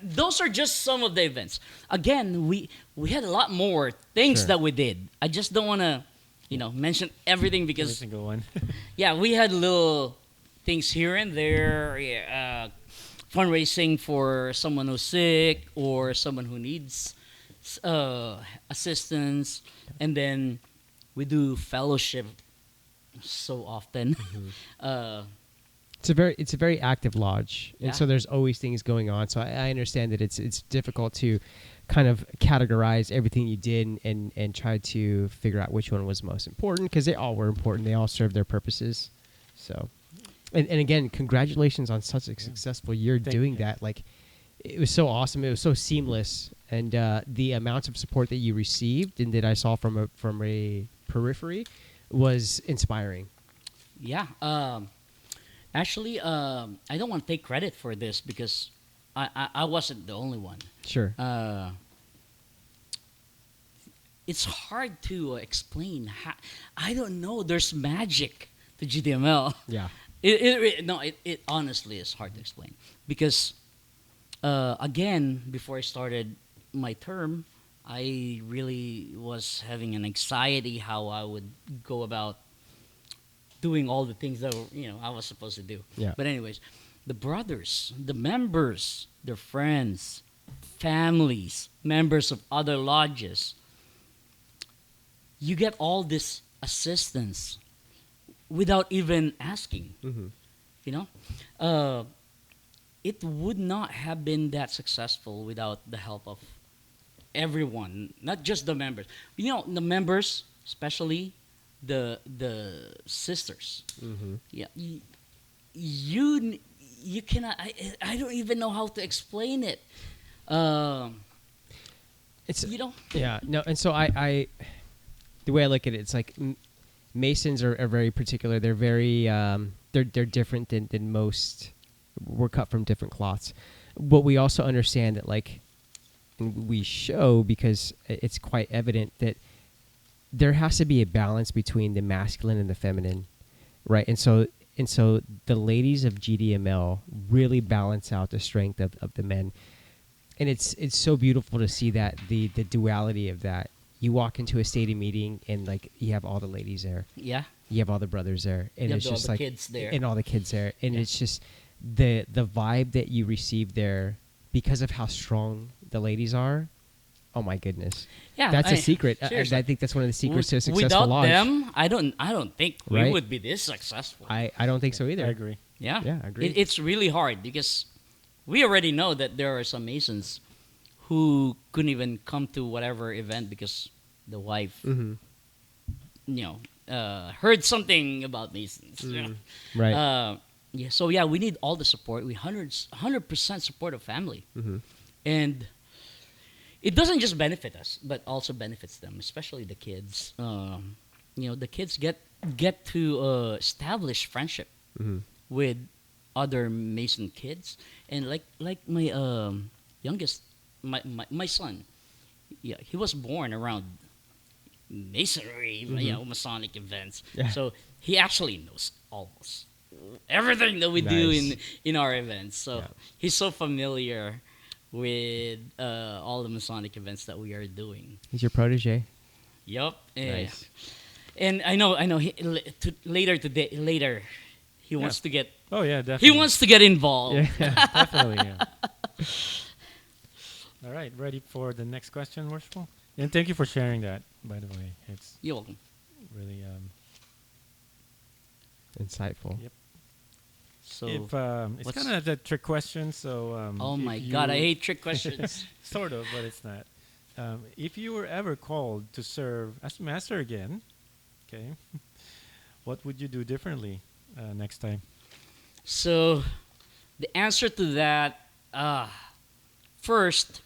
those are just some of the events. Again, we had a lot more things Sure. that we did. I just don't want to, mention everything Every because single one. yeah, we had little things here and there. Yeah, fundraising for someone who's sick or someone who needs assistance, and then we do fellowship so often. uh, It's a very active lodge, and Yeah. so there's always things going on. So I understand that it's difficult to kind of categorize everything you did and try to figure out which one was most important because they all were important. They all served their purposes. So, and again, congratulations on such a successful year doing that. Like, it was so awesome. It was so seamless, and the amount of support that you received and that I saw from a periphery was inspiring. yeah. Actually, I don't want to take credit for this because I wasn't the only one. Sure. It's hard to explain. I don't know. There's magic to GDML. Yeah. It honestly is hard to explain because, again, before I started my term, I really was having an anxiety how I would go about doing all the things that I was supposed to do. Yeah. But anyways, the brothers, the members, their friends, families, members of other lodges, you get all this assistance without even asking. Mm-hmm. It would not have been that successful without the help of everyone, not just the members. The members, especially the sisters. Mm-hmm. Yeah, you cannot. I don't even know how to explain it. It's You know. Yeah, no, and so I the way I look at it, it's like Masons are very particular. They're very they're different than most. We're cut from different cloths, but we also understand that and we show because it's quite evident that there has to be a balance between the masculine and the feminine, right? And so the ladies of GDML really balance out the strength of the men, and it's so beautiful to see that the duality of that. You walk into a stadium meeting and you have all the ladies there, Yeah. you have all the brothers there, and You have it's all just the kids there. and all the kids there, and Yeah. it's just the vibe that you receive there because of how strong the ladies are. Oh my goodness, Yeah. that's a secret. Seriously. I think that's one of the secrets to a successful Without lodge. them, I don't think we Right? would be this successful. I don't think so either. I agree. Yeah. Yeah, I agree. It's really hard because we already know that there are some Masons who couldn't even come to whatever event because the wife, Mm-hmm. heard something about Masons. Right. Yeah. So yeah, we need all the support. We 100% support of family, Mm-hmm. and it doesn't just benefit us, but also benefits them, especially the kids. The kids get to establish friendship Mm-hmm. with other Mason kids, and like my youngest, my son, yeah, he was born around Masonry, Masonic events, Yeah. so he actually knows almost everything that we do Nice. in our events. So Yeah. he's so familiar with all the Masonic events that we are doing. He's your protege. Yup. Nice. And I know. Later, he wants to get. Oh yeah, He definitely. wants to get involved. Definitely. Yeah. All right, ready for the next question, Worshipful? And thank you for sharing that. By the way, it's You're welcome. really Insightful. Yep. So, it's what's- kind of a trick question. So oh if my God, I you- hate trick questions. sort of, but it's not. If you were ever called to serve as master again, okay, What would you do differently next time? So the answer to that, first,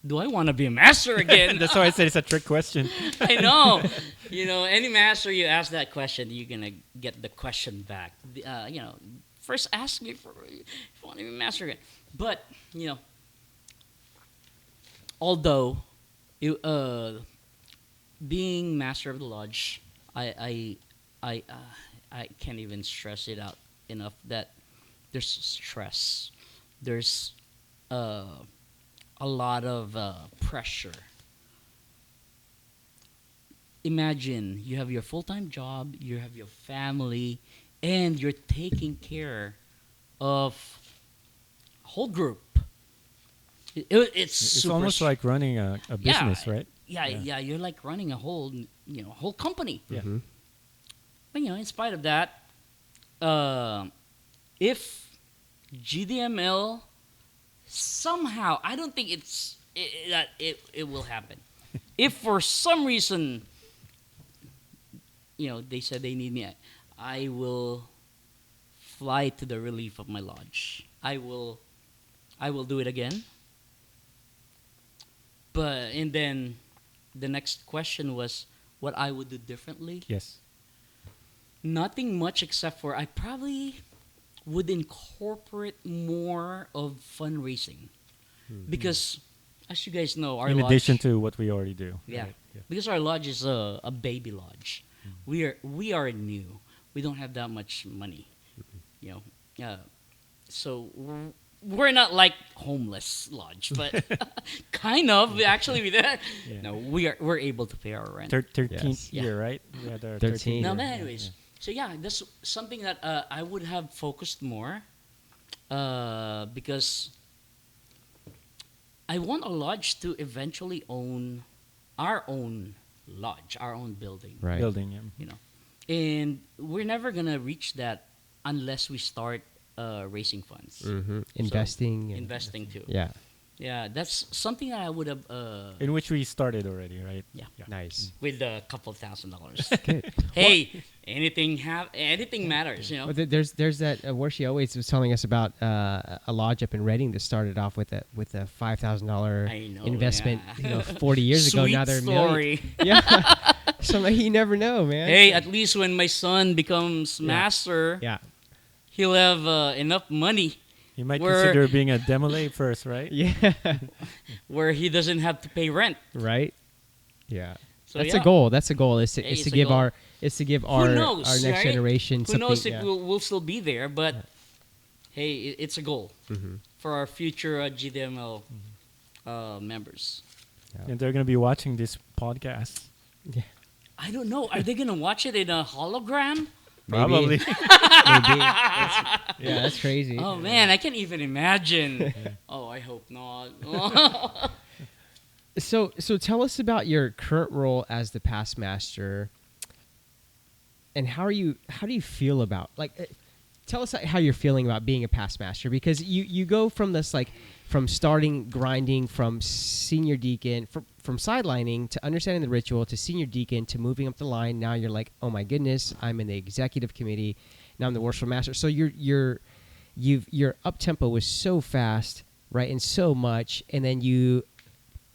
do I want to be a master again? That's why I said it's a trick question. I know. Any master you ask that question, you're gonna get the question back. First ask me for if you want to be a master again. But although being master of the lodge, I can't even stress it out enough that there's stress. There's a lot of pressure. Imagine you have your full-time job, you have your family, and you're taking care of a whole group. It's It's super almost like running a business, right? Yeah. You're like running a whole company. Yeah. Mhm. But in spite of that, if GDML somehow, I don't think it will happen. If for some reason, they said they need me, I will fly to the relief of my lodge. I will do it again. And then the next question was what I would do differently. Yes. Nothing much except for I probably would incorporate more of fundraising because, as you guys know, our In lodge, addition to what we already do. yeah, Right? because our lodge is a baby lodge. We are new. We don't have that much money, so we're not like homeless lodge, but kind of actually with that. Yeah. No, we're able to pay our rent. 13th Yes. Yeah. year, right? We had our 13th. No, year. but Yeah, anyways, yeah. so yeah, that's something that I would have focused more because I want a lodge to eventually own our own lodge, our own building. Right. Building, yeah. And we're never gonna reach that unless we start raising funds, Mhm. Investing. and- investing too. Yeah. Yeah, that's something that I would have In which we started already, right? yeah, Nice. with a couple $1,000s. Good. Hey, anything matters, Well, there's that where she always was telling us about a lodge up in Reading that started off with a $5,000 I know, investment, yeah. 40 years ago. Sweet Now they're a million. story. Yeah. So I'm like, you never know, man. Hey, at least when my son becomes master, Yeah. he'll have enough money You might We're- consider being a demolay first, right? Yeah. where he doesn't have to pay rent. Right. Yeah. So That's yeah. a goal. That's a goal. Is to, Hey, is it's to a give goal. our Who knows, our next right? generation Who something. knows if yeah. we'll still be there, but hey, it's a goal Mhm. for our future GDML members. And they're going to be watching this podcast. Yeah. I don't know. Are they going to watch it in a hologram? Probably. Maybe. Yeah, that's crazy. Oh, man, I can't even imagine. Oh, I hope not. So tell us about your current role as the past master, and how do you feel about tell us how you're feeling about being a past master, because you go from this from starting grinding from senior deacon from sidelining to understanding the ritual to senior deacon to moving up the line. Now you're like, oh my goodness, I'm in the executive committee. Now I'm the worshipful master. So your up tempo was so fast, right, and so much, and then you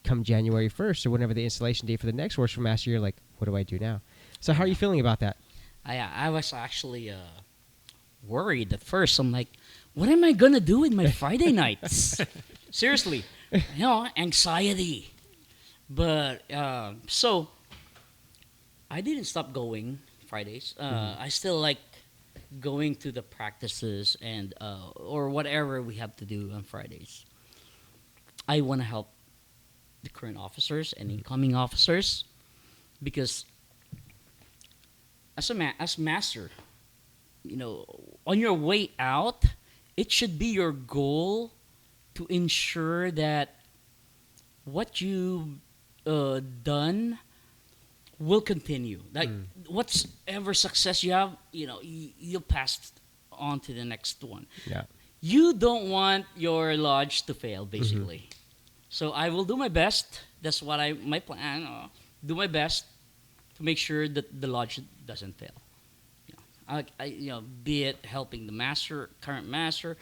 come January 1st or whenever the installation date for the next worshipful master, you're like, what do I do now? So how are you feeling about that? I was actually worried at first. I'm like, what am I going to do with my Friday nights? Seriously. Anxiety. But, so, I didn't stop going Fridays. I still like going to the practices and or whatever we have to do on Fridays. I want to help the current officers and incoming officers because as master, on your way out, it should be your goal to ensure that what you've done will continue. Like whatever success you have, you'll pass on to the next one. Yeah. You don't want your lodge to fail, basically. So I will do my best. That's what my plan. Do my best to make sure that the lodge doesn't fail. be it helping the master, current master,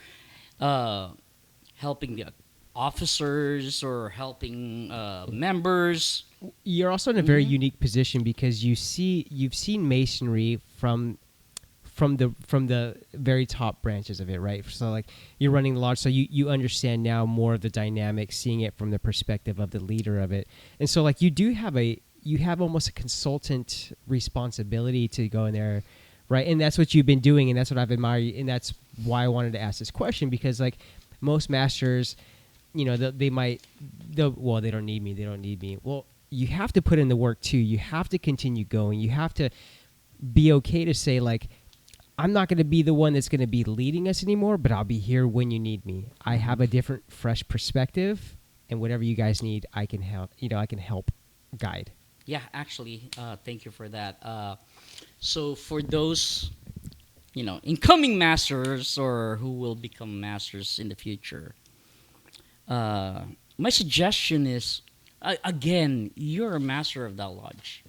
helping the officers, or helping members. You're also in a very Mhm. unique position because you've seen masonry from the very top branches of it, right? So like you're running the lodge, so you understand now more of the dynamics, seeing it from the perspective of the leader of it, and so like you have almost a consultant responsibility to go in there, right? And that's what you've been doing, and that's what I've admired, and that's why I wanted to ask this question, because like most masters, they don't need me. Well, you have to put in the work too. You have to continue going. You have to be okay to say like, I'm not going to be the one that's going to be leading us anymore, but I'll be here when you need me. I have a different, fresh perspective, and whatever you guys need, I can help. I can help guide. Yeah, actually, thank you for that. So for those, incoming masters or who will become masters in the future, my suggestion is, again, you're a master of that lodge.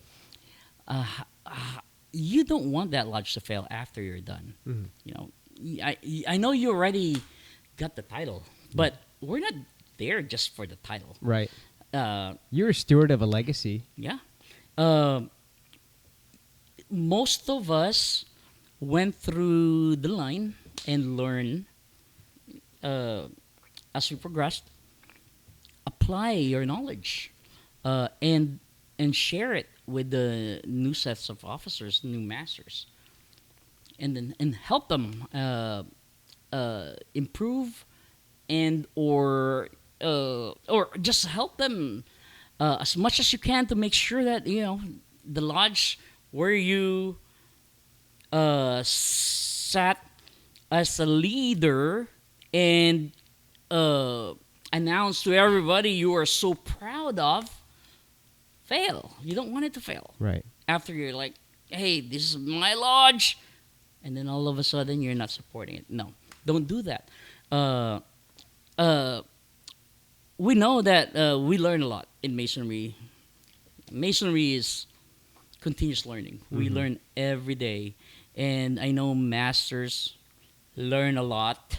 You don't want that lodge to fail after you're done. Mhm. I know you already got the title, but we're not there just for the title. Right. Uh, You're a steward of a legacy. yeah. Most of us went through the line and learned as we progressed. Apply your knowledge and share it with the new sets of officers, new masters, and help them improve or just help them as much as you can to make sure that the lodge where you sat as a leader and announce to everybody you are so proud of fail. You don't want it to fail. Right. After you're like, hey, this is my lodge, and then all of a sudden you're not supporting it. No, don't do that. We know that we learn a lot in masonry. Masonry is continuous learning. We Mhm. learn every day, and I know masters learn a lot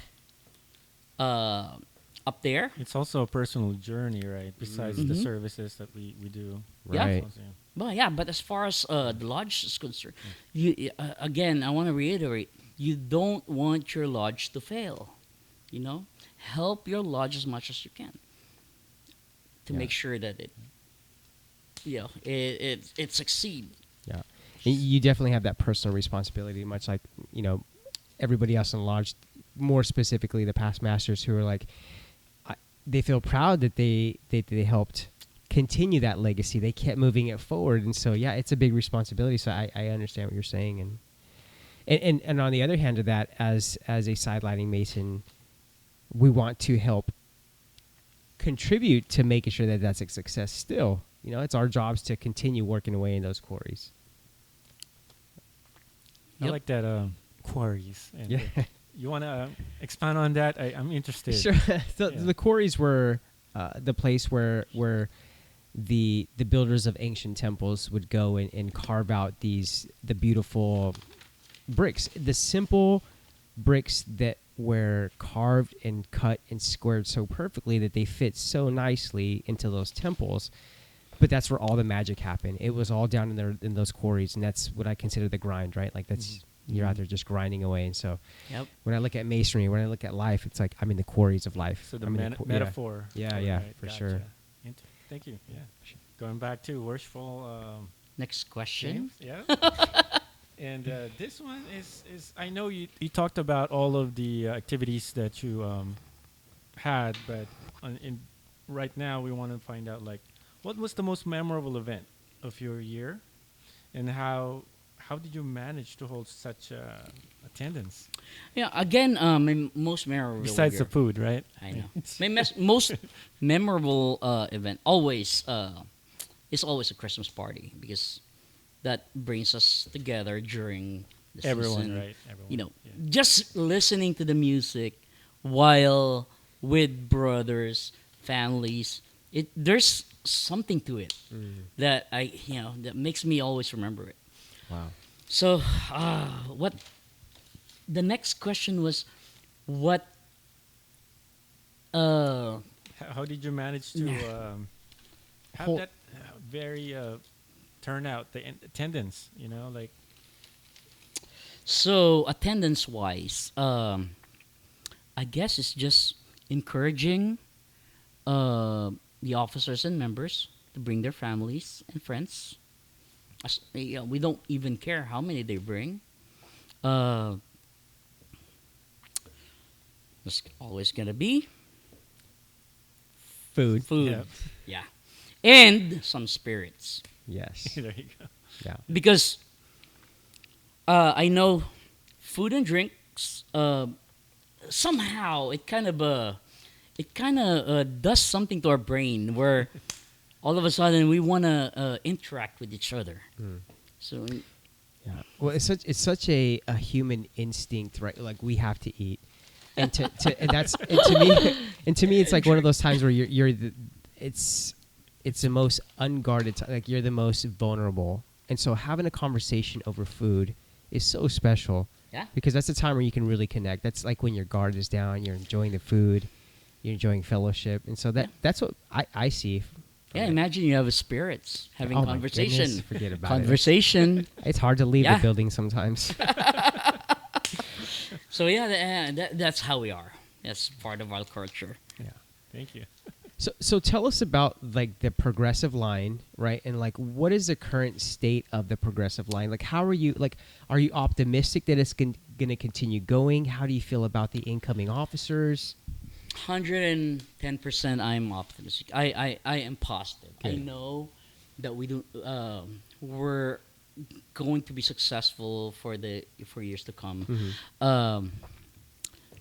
up there. It's also a personal journey, right? Besides the Mhm. services that we do. Yeah. Right. So, But as far as the lodge is concerned, you again, I want to reiterate: you don't want your lodge to fail. Help your lodge as much as you can to Yeah. make sure that it succeed. Yeah. And you definitely have that personal responsibility, much like, everybody else in the lodge, more specifically the past masters who are like, they feel proud that they helped continue that legacy. They kept moving it forward. And so, yeah, it's a big responsibility. So I understand what you're saying. And on the other hand of that, as a sidelining Mason, we want to help contribute to making sure that that's a success still. It's our jobs to continue working away in those quarries. I Yep. like that quarries. And Yeah. you want to expand on that? I'm interested. Sure. Yeah. The quarries were the place where the builders of ancient temples would go and carve out the beautiful bricks, the simple bricks that were carved and cut and squared so perfectly that they fit so nicely into those temples. But that's where all the magic happened. It was all down in those quarries, and that's what I consider the grind, right? Like that's you're out there just grinding away. And so Yep. when I look at masonry, when I look at life, it's like I'm in the quarries of life. So the I'm in meta- qu- metaphor. Yeah, All yeah, right, for gotcha. sure. Thank you. Yeah. Going back to worshipful Next question. James. Yeah. And this one is I know you talked about all of the activities that you had, but right now we want to find out like what was the most memorable event of your year, and how did you manage to hold such attendance Yeah. Again, my most memorable. besides the year- food, right? I know. My most memorable event is always a Christmas party, because that brings us together during the Everyone, season. right? Everyone. Yeah. Just listening to the music while with brothers, families. There's something to it that that makes me always remember it. Wow. So, what the next question was, what? How did you manage to have Whole- that very turnout, the attendance? Like So attendance wise, I guess it's just encouraging the officers and members to bring their families and friends. We don't even care how many they bring. Uh, there's always gonna be Food. food, yeah, yeah, and some spirits. Yes. there you go. Yeah. Because I know food and drinks. Somehow it kind of does something to our brain where all of a sudden we want to interact with each other. So Yeah. Well, it's such a human instinct, right? Like we have to eat, and to me it's like one of those times where it's the most unguarded time, like you're the most vulnerable, and so having a conversation over food is so special. Yeah. Because that's the time where you can really connect. That's like when your guard is down, you're enjoying the food, you're enjoying fellowship, and so that's what I see. From yeah, it. imagine you have spirits having Oh my conversation. goodness, forget about Conversation. It's hard to leave Yeah. the building sometimes. So yeah, that's how we are. That's part of our culture. Yeah. Thank you. So tell us about like the progressive line, right? And like what is the current state of the progressive line? Like how are you optimistic that it's going to continue going? How do you feel about the incoming officers? 110% I'm optimistic. I am positive. I Okay. know that we're going to be successful for years to come.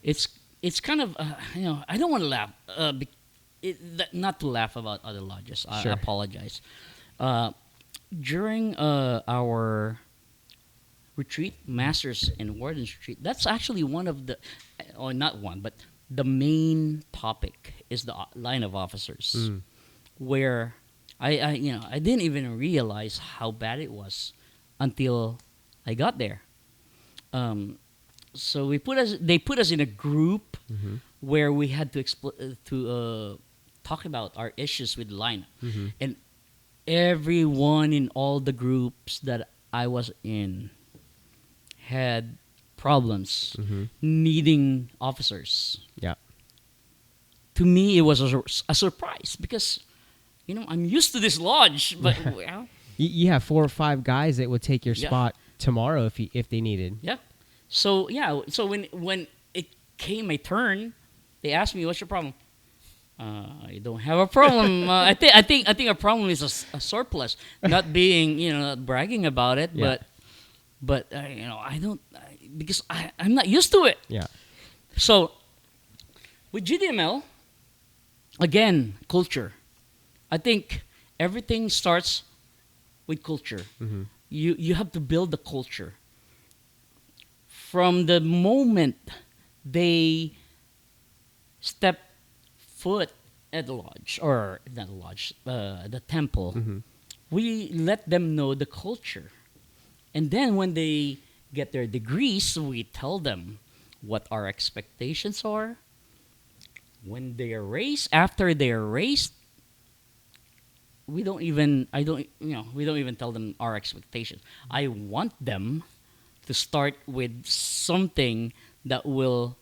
It's kind of I don't want to laugh not to laugh about other lodges. I Sure. apologize. During our retreat, Masters and Wardens retreat, that's actually one of the, or not one, but the main topic is the line of officers, where I didn't even realize how bad it was until I got there. So they put us in a group where we had to talk about our issues with the line, and everyone in all the groups that I was in had problems needing officers. Yeah. To me, it was a surprise because, I'm used to this lodge, but well, You have 4 or 5 guys that would take your Yeah. spot tomorrow if they needed. yeah. So when it came my turn, they asked me, "What's your problem?" I don't have a problem. I think a problem is a surplus, not being not bragging about it, Yeah. but I don't because I'm not used to it. Yeah. So with GDML, again, culture. I think everything starts with culture. You have to build the culture. From the moment they step foot at the lodge, or not the lodge, the temple, we let them know the culture. And then when they get their degrees, we tell them what our expectations are. When they are raised, after they are raised, we don't even tell them our expectations. I want them to start with something that will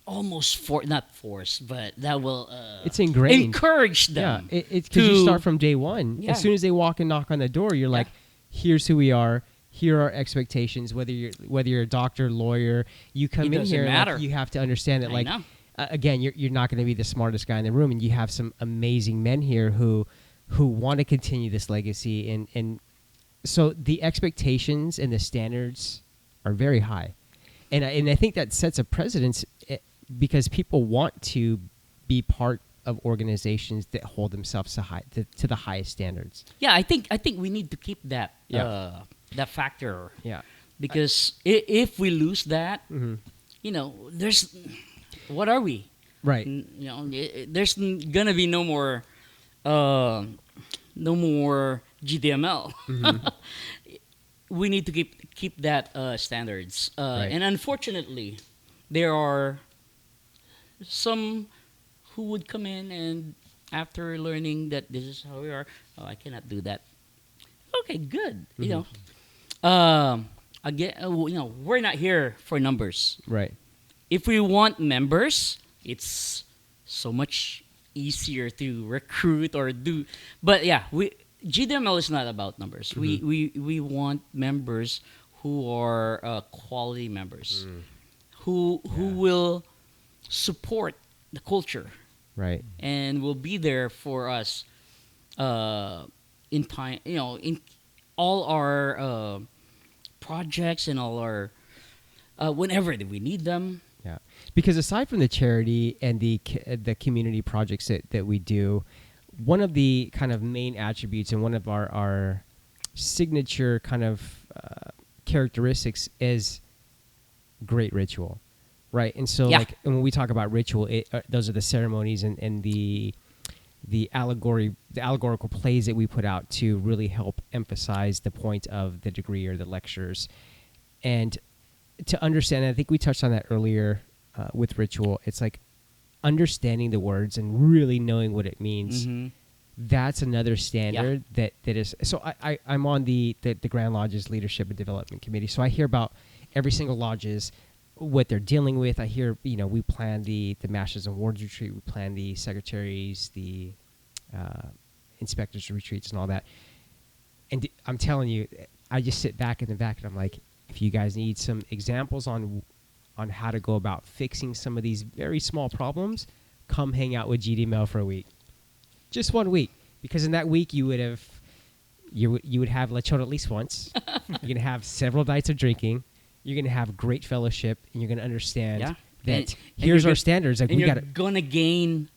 almost not force, but that will It's ingrained. encourage Yeah, them. it's because you to- start from day one. Yeah. As soon as they walk and knock on the door, you're like, "Here's who we are. Here are our expectations." Whether you're a doctor, lawyer, you come It in doesn't here, and, like, matter. you have to understand that. I Like, know. again, you're not going to be the smartest guy in the room, and you have some amazing men here who want to continue this legacy, and so the expectations and the standards are very high, and I think that sets a precedence because people want to be part of organizations that hold themselves to the highest standards. Yeah, I think we need to keep that Yeah. that factor, Yeah. because if we lose that, there's what are we? Right. There's gonna be no more GDML. Mm-hmm. We need to keep that standards. Right. And unfortunately, there are some who would come in and after learning that this is how we are, oh, I cannot do that. Okay, good. You know, again, we're not here for numbers. Right. If we want members, it's so much easier to recruit or do. But yeah, GDML is not about numbers. We want members who are quality members, who will support the culture Right. and will be there for us in time. In all our projects and all our whenever we need them. Yeah, because aside from the charity and the community projects that we do, one of the kind of main attributes and one of our signature kind of characteristics is great ritual, right? And so, Yeah. like, and when we talk about ritual, those are the ceremonies and the allegorical plays that we put out to really help emphasize the point of the degree or the lectures. And to understand, I think we touched on that earlier with ritual, it's like understanding the words and really knowing what it means. Mm-hmm. That's another standard that is. So I'm on the Grand Lodge's Leadership and Development Committee. So I hear about every single lodge's, what they're dealing with. I hear, we plan the Masters and Wards retreat, we plan the secretaries, the inspectors retreats and all that. And I'm telling you, I just sit back in the back and I'm like, if you guys need some examples on how to go about fixing some of these very small problems, come hang out with GDML for a week. Just 1 week. Because in that week you would have lechon at least once. You're going to have several nights of drinking. You're going to have great fellowship, and you're going to understand that And here's you're our standards. Like, and we you're got to. gonna gain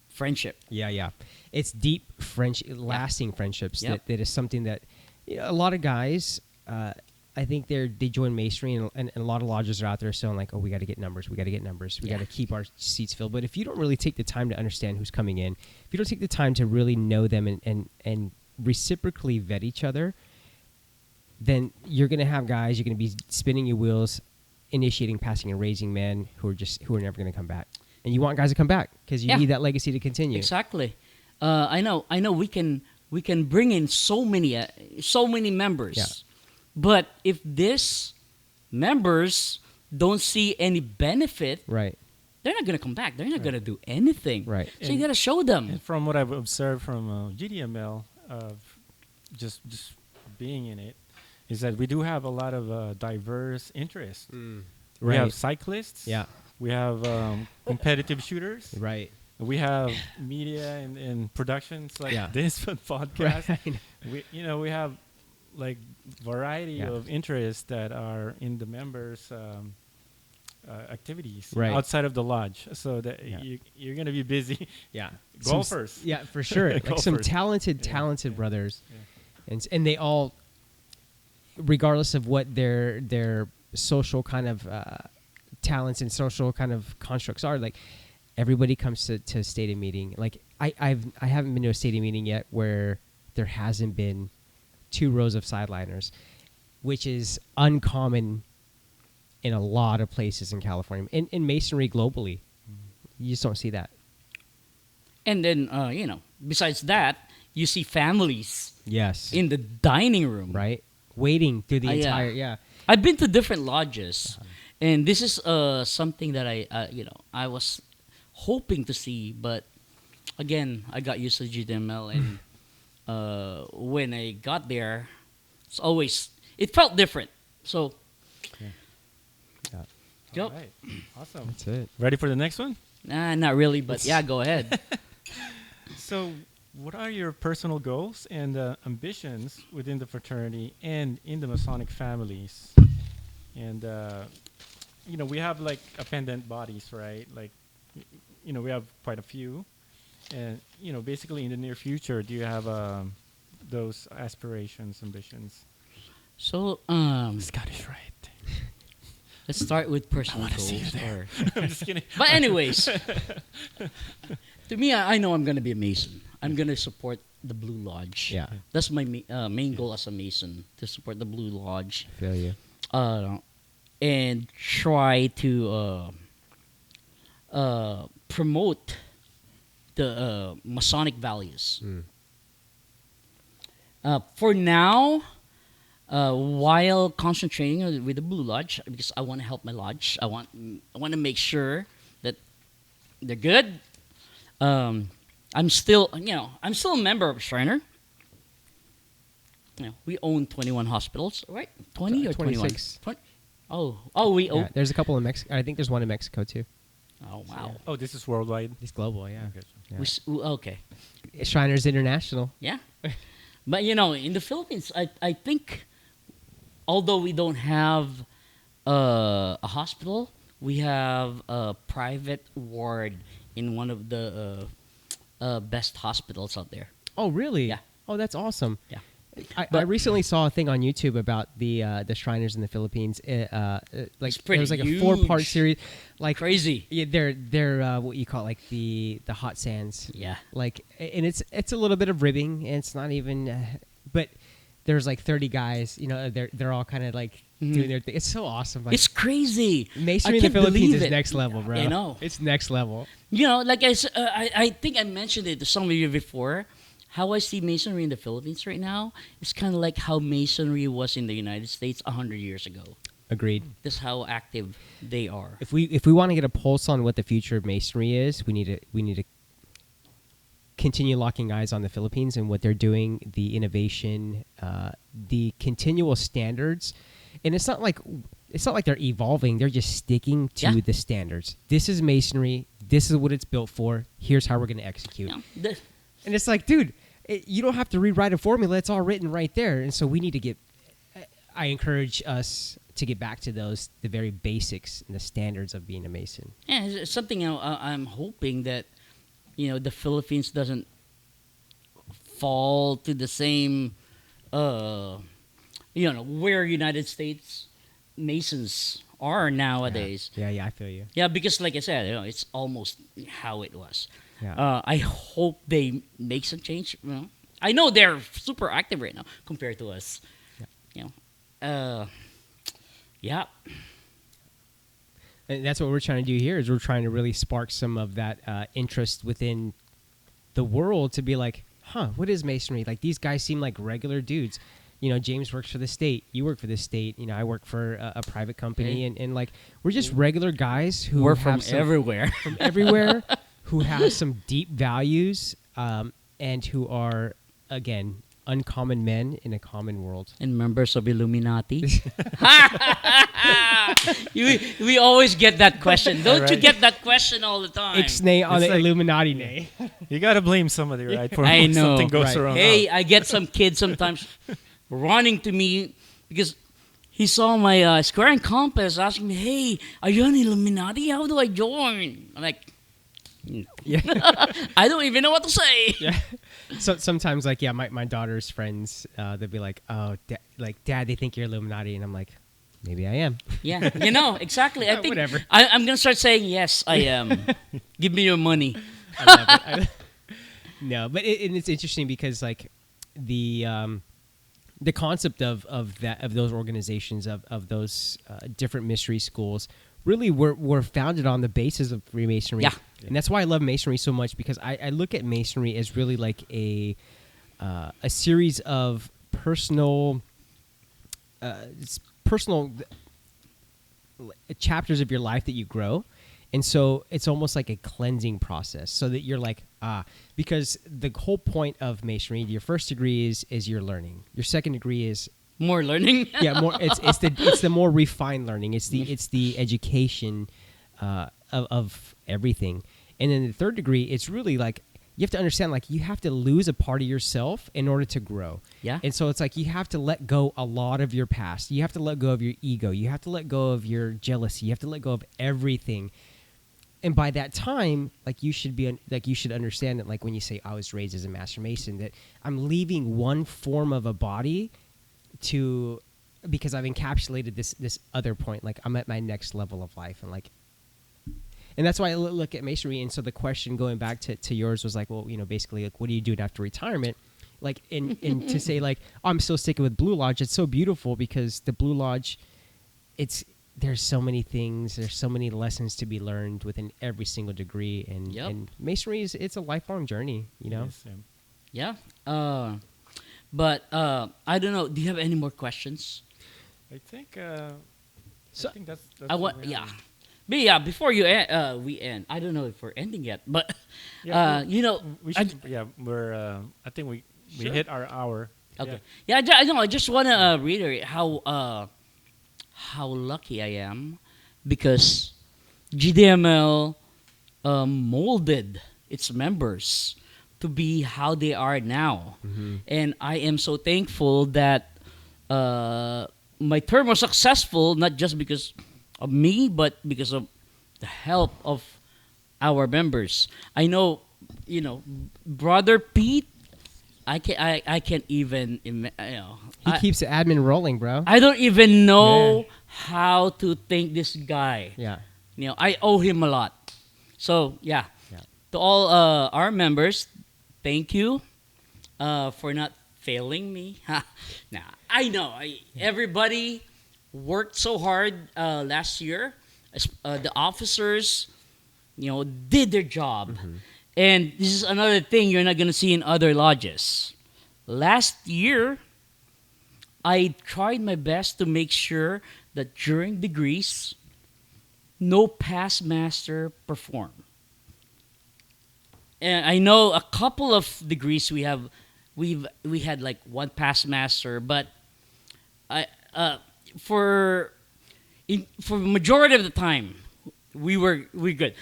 friendship. Yeah. It's deep lasting friendships. Yep. That is something that a lot of guys. I think they join Masonry, and a lot of lodges are out there saying like, oh, we got to get numbers. We got to keep our seats filled. But if you don't really take the time to understand who's coming in, if you don't take the time to really know them and reciprocally vet each other, then you're going to have guys, you're going to be spinning your wheels, initiating, passing, and raising men who are never going to come back. And you want guys to come back because you need that legacy to continue. Exactly. I know. We can bring in so many members. Yeah. But if these members don't see any benefit, Right. they're not going to come back. They're not going to do anything. Right. So you got to show them. And from what I've observed from GDML, just being in it, is that we do have a lot of diverse interests. We Right. have cyclists. Yeah. We have competitive shooters. Right. We have media and productions like Yeah. this podcast. Right. We have like variety Yeah. of interests that are in the members' activities Right. outside of the lodge. So that Yeah. you're gonna be busy. Yeah. Golfers. Yeah, for sure. Like some Golfers. talented brothers. Yeah. And they all, regardless of what their social kind of talents and social kind of constructs are, like everybody comes to a stadium meeting. Like I haven't been to a stadium meeting yet where there hasn't been 2 rows of sideliners, which is uncommon in a lot of places in California, in masonry globally. You just don't see that. And then, besides that, you see families Yes. in the dining room. Right? Waiting through the Yeah. entire, I've been to different lodges, and this is something that I was hoping to see, but again, I got used to GDML, and when I got there, it felt different. So, All Yep. right. Awesome. That's it. Ready for the next one? Nah, not really, but yeah, go ahead. So, what are your personal goals and ambitions within the fraternity and in the Masonic families? And we have like appendant bodies, right? Like, we have quite a few. And basically, in the near future, do you have those aspirations, ambitions? So, Scottish, right? let's start with personal wanna see goals. you there. I'm just kidding. But anyways, to me, I know I'm going to be a Mason. I'm going to support the Blue Lodge. Yeah. That's my main goal as a Mason, to support the Blue Lodge. Feel you. And try to promote the Masonic values. For now, while concentrating with the Blue Lodge, because I want to help my lodge, I want to make sure that they're good. I'm still a member of Shriner. We own 21 hospitals, right? 20 or 26. 20? We own. Yeah, there's a couple in Mexico. I think there's one in Mexico too. Oh wow. Oh, this is worldwide. It's global, yeah. Okay. Yeah. Okay. Shriners International. Yeah. But in the Philippines, I think, although we don't have a hospital, we have a private ward in one of the best hospitals out there. Oh, really? Yeah. Oh, that's awesome. Yeah. I recently saw a thing on YouTube about the Shriners in the Philippines. Like pretty it was like huge. a 4-part series, like Crazy. Yeah, they're what you call like the hot sands. Yeah. Like, and it's a little bit of ribbing, and it's not even, but there's like 30 guys. They're all kind of like doing their thing. It's so awesome. Like, It's crazy. Masonry I in the can't Philippines believe is it. next level, bro. I know. It's next level. Like I think I mentioned it to some of you before. How I see Masonry in the Philippines right now is kind of like how Masonry was in the United States 100 years ago. Agreed. That's how active they are. If we want to get a pulse on what the future of Masonry is, we need to continue locking eyes on the Philippines and what they're doing, the innovation, the continual standards. And it's not like they're evolving, they're just sticking to the standards. This is Masonry, this is what it's built for, here's how we're going to execute. And it's like, dude, you don't have to rewrite a formula, it's all written right there. And so we need to I encourage us to get back to the very basics and the standards of being a Mason. Yeah, it's something I'm hoping that the Philippines doesn't fall to the same where United States Masons are nowadays. Yeah, I feel you. Yeah, because like I said, it's almost how it was. Yeah. I hope they make some change. I know they're super active right now compared to us. Yeah. And that's what we're trying to do here. Is we're trying to really spark some of that interest within the world to be like, what is Masonry? Like, these guys seem like regular dudes. James works for the state. You work for the state. I work for a private company, and like, we're just regular guys who We're have from everywhere. from everywhere, who have some deep values, and who are, again, uncommon men in a common world. And members of Illuminati. we always get that question. Don't you get that question all the time? Ixnay on It's the like- Illuminati nay. You gotta blame somebody, right? For I when know. something goes Right. wrong. Hey, I get some kids sometimes running to me because he saw my square and compass, asking me, "Hey, are you an Illuminati? How do I join?" I'm like, Yeah. I don't even know what to say. Yeah. So sometimes, like, my daughter's friends, they'll be like, "Oh, Dad, they think you're Illuminati," and I'm like, "Maybe I am." Yeah, exactly. I think Whatever. I'm gonna start saying yes. I am. Give me your money. I love it. No, but it's interesting because like the concept of those organizations of those different mystery schools really were founded on the basis of Freemasonry. Yeah. And that's why I love Masonry so much, because I look at Masonry as really like a series of personal chapters of your life that you grow. And so it's almost like a cleansing process, so that you're like, because the whole point of Masonry, your first degree is your learning. Your second degree is More learning. more. It's the more refined learning. It's the education of everything. And then the third degree, it's really like you have to understand, like, you have to lose a part of yourself in order to grow. Yeah. And so it's like you have to let go a lot of your past. You have to let go of your ego. You have to let go of your jealousy. You have to let go of everything. And by that time, like, you should understand that, like, when you say I was raised as a Master Mason, that I'm leaving one form of a body because I've encapsulated this other point. Like, I'm at my next level of life, and that's why I look at Masonry. And so the question going back to yours was like, well, basically, like, what are you doing after retirement? like and to say like, oh, I'm still sticking with Blue Lodge. It's so beautiful because the Blue Lodge, there's so many things, there's so many lessons to be learned within every single degree, and Yep. and masonry it's a lifelong journey, you know. Yes, Yeah. But I don't know. Do you have any more questions? I think. So- I think that's. I want. Yeah. But yeah, before we end. I don't know if we're ending yet, but Yeah, you know, We I- should. We're. I think we Sure. hit our hour. okay. Yeah, I know. I just want to reiterate how lucky I am because GDML molded its members to be how they are now. And I am so thankful that my term was successful, not just because of me, but because of the help of our members. I know, Brother Pete, I can't even, He keeps the admin rolling, bro. I don't even know how to thank this guy. Yeah. I owe him a lot. So, yeah. Yeah. To all our members, thank you for not failing me. Nah, I know. Everybody worked so hard last year. The officers, did their job. And this is another thing you're not going to see in other lodges. Last year, I tried my best to make sure that during degrees, no past master perform. And I know a couple of degrees we had like one past master, but for majority of the time we good.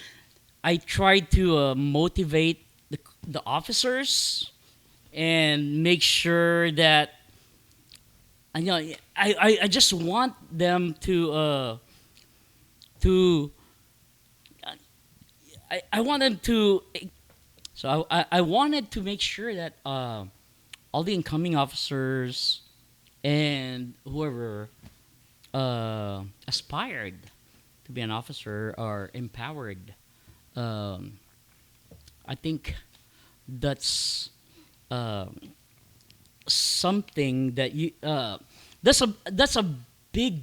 I tried to motivate the officers and make sure that I just want them to I want them to. So I wanted to make sure that all the incoming officers and whoever aspired to be an officer are empowered. I think that's something that that's a big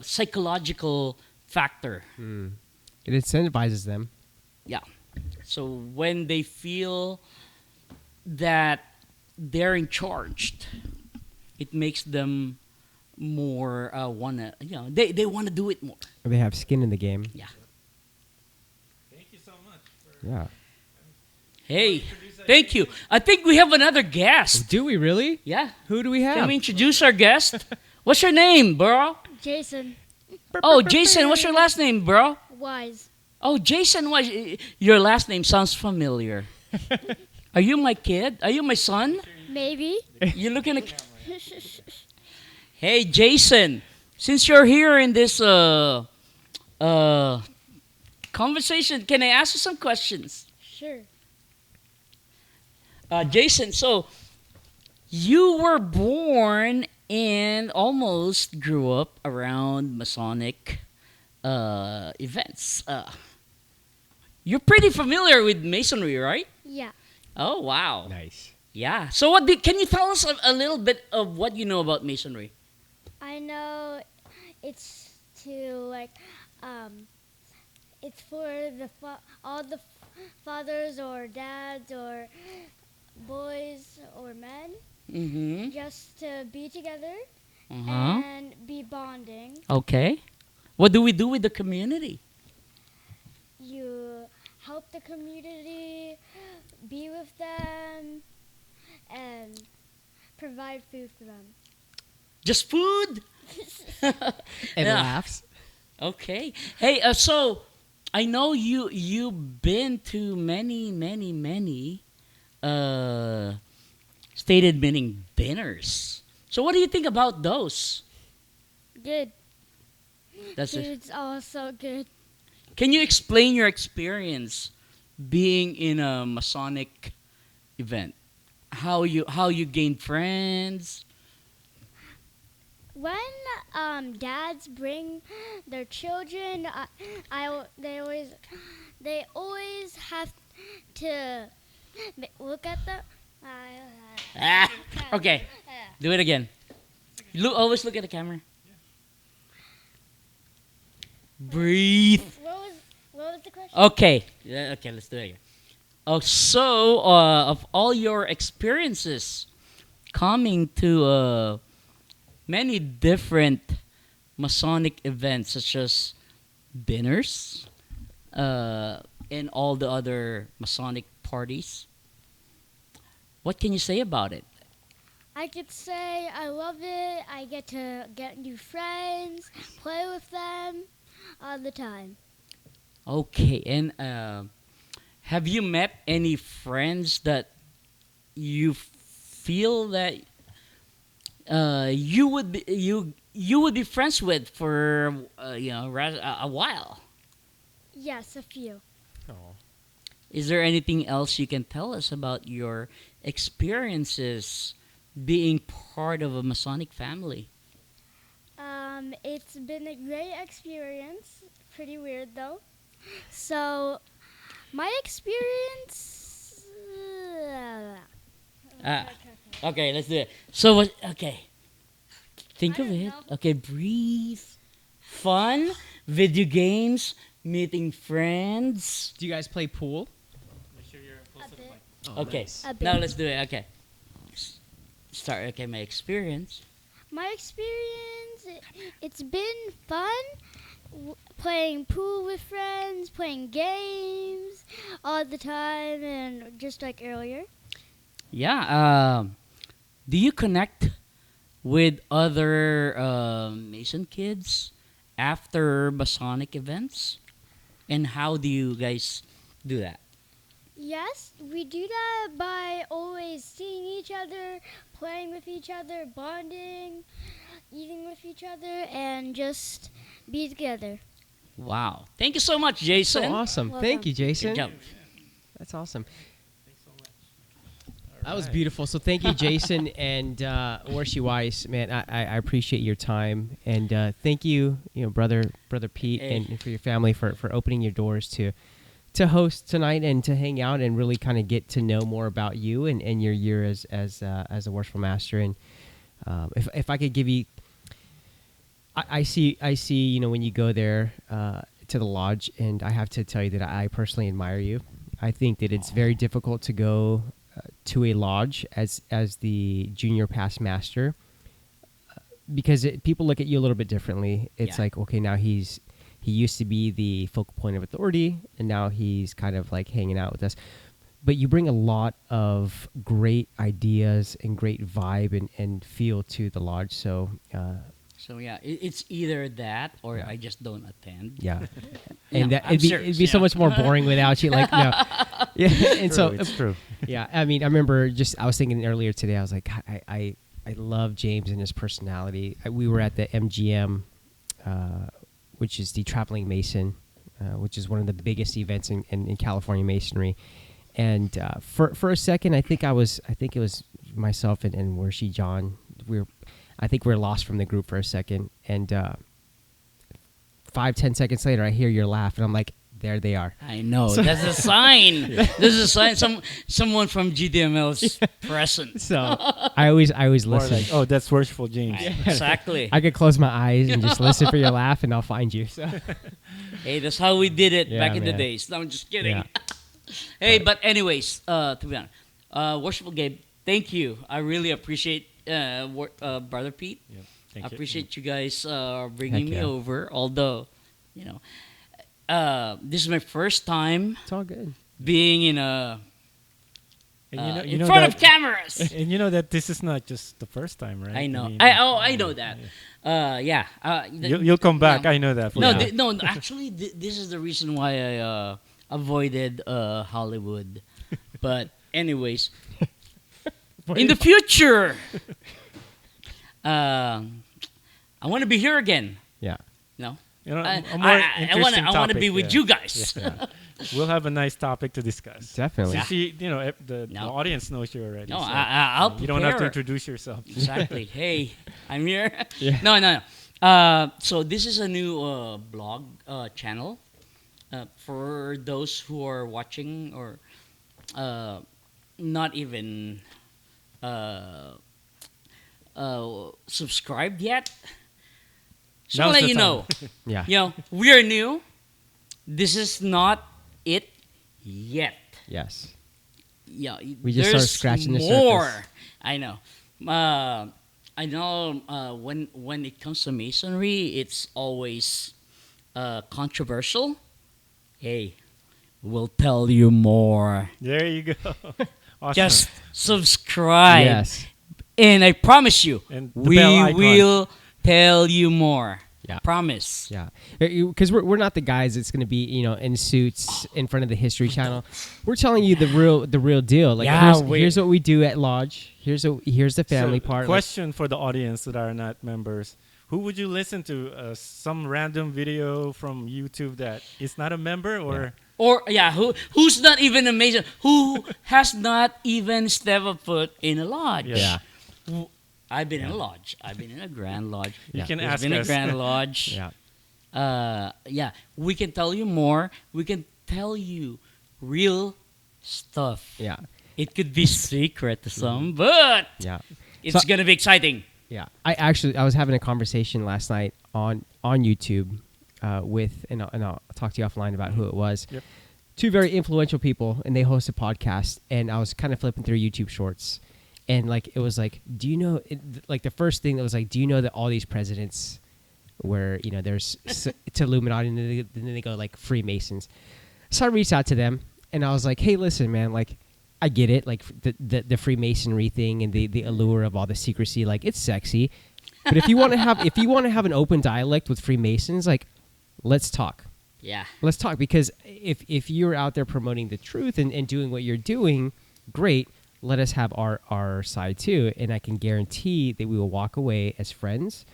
psychological factor. It incentivizes them. Yeah. So when they feel that they're in charge, it makes them more wanna they wanna do it more. They have skin in the game. Yeah. Thank you so much. Yeah. Hey, thank you. I think we have another guest. Do we really? Yeah. Who do we have? Can we introduce our guest? What's your name, bro? Jason Oh, Jason. What's your last name, bro? Wise. Oh, Jason. Your last name sounds familiar. Are you my kid? Are you my son? Maybe. You looking at? Hey, Jason. Since you're here in this conversation, can I ask you some questions? Sure. Jason, so you were born and almost grew up around Masonic events. You're pretty familiar with Masonry, right? Yeah. Oh, wow. Nice. Yeah. So can you tell us a little bit of what you know about Masonry? I know it's to it's for all the fathers or dads or boys or men Mm-hmm. just to be together Uh-huh. and be bonding. Okay. What do we do with the community? You help the community, be with them, and provide food for them. Just food? And Yeah. laughs. Okay. Hey, so I know you've been to many state admitting dinners. So what do you think about those? Good. That's it. Food's also good. Can you explain your experience being in a Masonic event? How you gain friends? When dads bring their children, they always have to look at them. Ah, okay. Do it again. Always look at the camera. Breathe. What was the question? Okay. Yeah, okay, let's do it again. Oh, so of all your experiences coming to many different Masonic events, such as dinners and all the other Masonic parties, what can you say about it? I could say I love it. I get to get new friends, play with them all the time. Okay, and have you met any friends that you feel that you would be friends with for a while? Yes, a few. Oh. Is there anything else you can tell us about your experiences being part of a Masonic family? It's been a great experience. Pretty weird though. So, my experience. Okay, let's do it. So what? Okay, think I of don't it. know. Okay, breathe. Fun, video games, meeting friends. Do you guys play pool? A bit. Okay, A now bit. let's do it. Okay, start. Okay, my experience. My experience, it's been fun playing pool with friends, playing games all the time, and just like earlier. Yeah. Do you connect with other Mason kids after Masonic events? And how do you guys do that? Yes, we do that by always seeing each other, playing with each other, bonding, eating with each other, and just be together. Wow. Thank you so much, Jason. So awesome. Welcome. Thank you, Jason. Good job. That's awesome. That was beautiful. So thank you, Jason and Warshi Weiss. Man, I appreciate your time, and thank you, brother Pete, Hey. and for your family for opening your doors to host tonight and to hang out and really kind of get to know more about you and your year as a Worshipful Master. And if I could give you, I see when you go there to the lodge, and I have to tell you that I personally admire you. I think that it's very difficult to go to a lodge as the junior past master because people look at you a little bit differently. It's Yeah. like, okay, now he used to be the focal point of authority, and now he's kind of like hanging out with us. But you bring a lot of great ideas and great vibe and feel to the lodge. So So yeah, it's either that or Yeah. I just don't attend. yeah, Yeah, and that, I'm it'd be serious, so yeah. much more boring without you. Like no, yeah, and so it's true. yeah, I mean, I remember I was thinking earlier today. I was like, I love James and his personality. We were at the MGM, which is the Traveling Mason, which is one of the biggest events in California Masonry. And for a second, I think it was myself and Wershi John. I think we were lost from the group for a second. And 5-10 seconds later, I hear your laugh, and I'm like, there they are. I know. That's a sign. This is a sign someone from GDML is present. So I always Or listen. like, oh, that's worshipful James. Exactly. I could close my eyes and just listen for your laugh, and I'll find you. So Hey, that's how we did it Yeah, back in the man. days. No, I'm just kidding. Yeah. Hey, but anyways, to be honest, Worshipful Gabe, thank you. I really appreciate Brother Pete. Yep. I Thank you. appreciate you guys bringing Heck me yeah. over. Although, this is my first time it's all good. being in a And in front of cameras. And you know that this is not just the first time, right? I know. mean, I know that. Yeah. You'll come back. No. I know that. For No, sure. no. Actually, this is the reason why I avoided Hollywood. But anyways, in the future, I want to be here again. Yeah. No, You know, I a more want interesting to topic, be with yeah. you guys. Yeah. We'll have a nice topic to discuss. Definitely. Since the No. audience knows you already. No, so I'll you don't have to prepare. introduce yourself. Exactly. Hey, I'm here. Yeah. No. So this is a new blog channel for those who are watching or not even uh, subscribed yet, so Now's I'll let the you time. know. Yeah. You know, we are new. This is not it yet. Yes. Yeah, We just there's started scratching the more. surface. I know. I know. When it comes to masonry, it's always controversial. Hey, we'll tell you more. There you go. Awesome. Just subscribe, Yes. and I promise you, And the we bell icon. will tell you more. Yeah. Promise. Yeah, because we're not the guys that's going to be in suits in front of the History Channel. We're telling you the real deal. Like Yeah, here's what we do at Lodge. Here's the family So, part. Question for the audience that are not members: who would you listen to? Some random video from YouTube that is not a member, or Or yeah, who's not even a mason? Who has not even stepped a foot in a lodge? Yeah. I've been in a lodge. I've been in a grand lodge. you can There's ask been a us? grand lodge. Yeah. Yeah, we can tell you more. We can tell you real stuff. Yeah. It could be secret to some, but Yeah. it's So- gonna be exciting. Yeah. I was having a conversation last night on YouTube with and I'll talk to you offline about who it was. Yep. Two very influential people, and they host a podcast. And I was kind of flipping through YouTube Shorts, and like it was like, do you know? Like the first thing that was like, do you know that all these presidents were there's to Illuminati, and then they go like Freemasons. So I reached out to them, and I was like, hey, listen, man, like I get it, like the Freemasonry thing and the allure of all the secrecy, like it's sexy, but if you want to have an open dialect with Freemasons, like let's talk. Yeah. Let's talk, because if you're out there promoting the truth and doing what you're doing, great. Let us have our side too, and I can guarantee that we will walk away as friends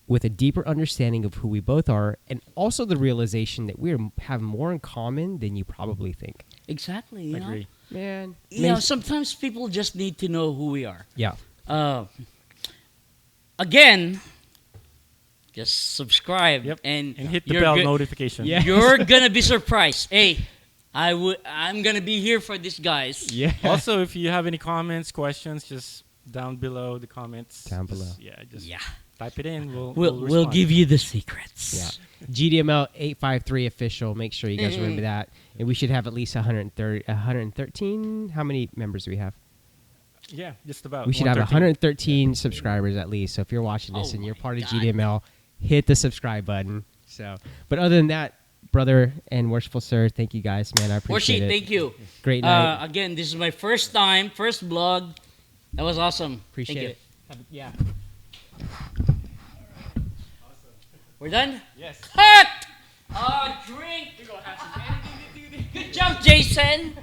with a deeper understanding of who we both are, and also the realization that we have more in common than you probably think. Exactly. You know? Agree. Man, Sometimes people just need to know who we are. yeah, Again, just subscribe Yep. and hit the you're bell go- notification. Yeah. You're gonna be surprised. Hey, I'm gonna be here for this, guys. yeah. Also, if you have any comments, questions, just down below the comments. Down below. Just Yeah, type it in. we'll respond. give you the secrets. Yeah. GDML 853 official. Make sure you guys remember that. And we should have at least 113. How many members do we have? Yeah, just about. We should have 113. 113 subscribers at least. So if you're watching this Oh and you're my part of God. GDML, hit the subscribe button. So, but other than that, brother and worshipful sir, thank you guys, man. I appreciate Worship, it. thank you. Great night. Again, this is my first vlog. That was awesome. Appreciate Thank you. it. Yeah. We're done? Yes. Cut! Drink! Good job, Jason!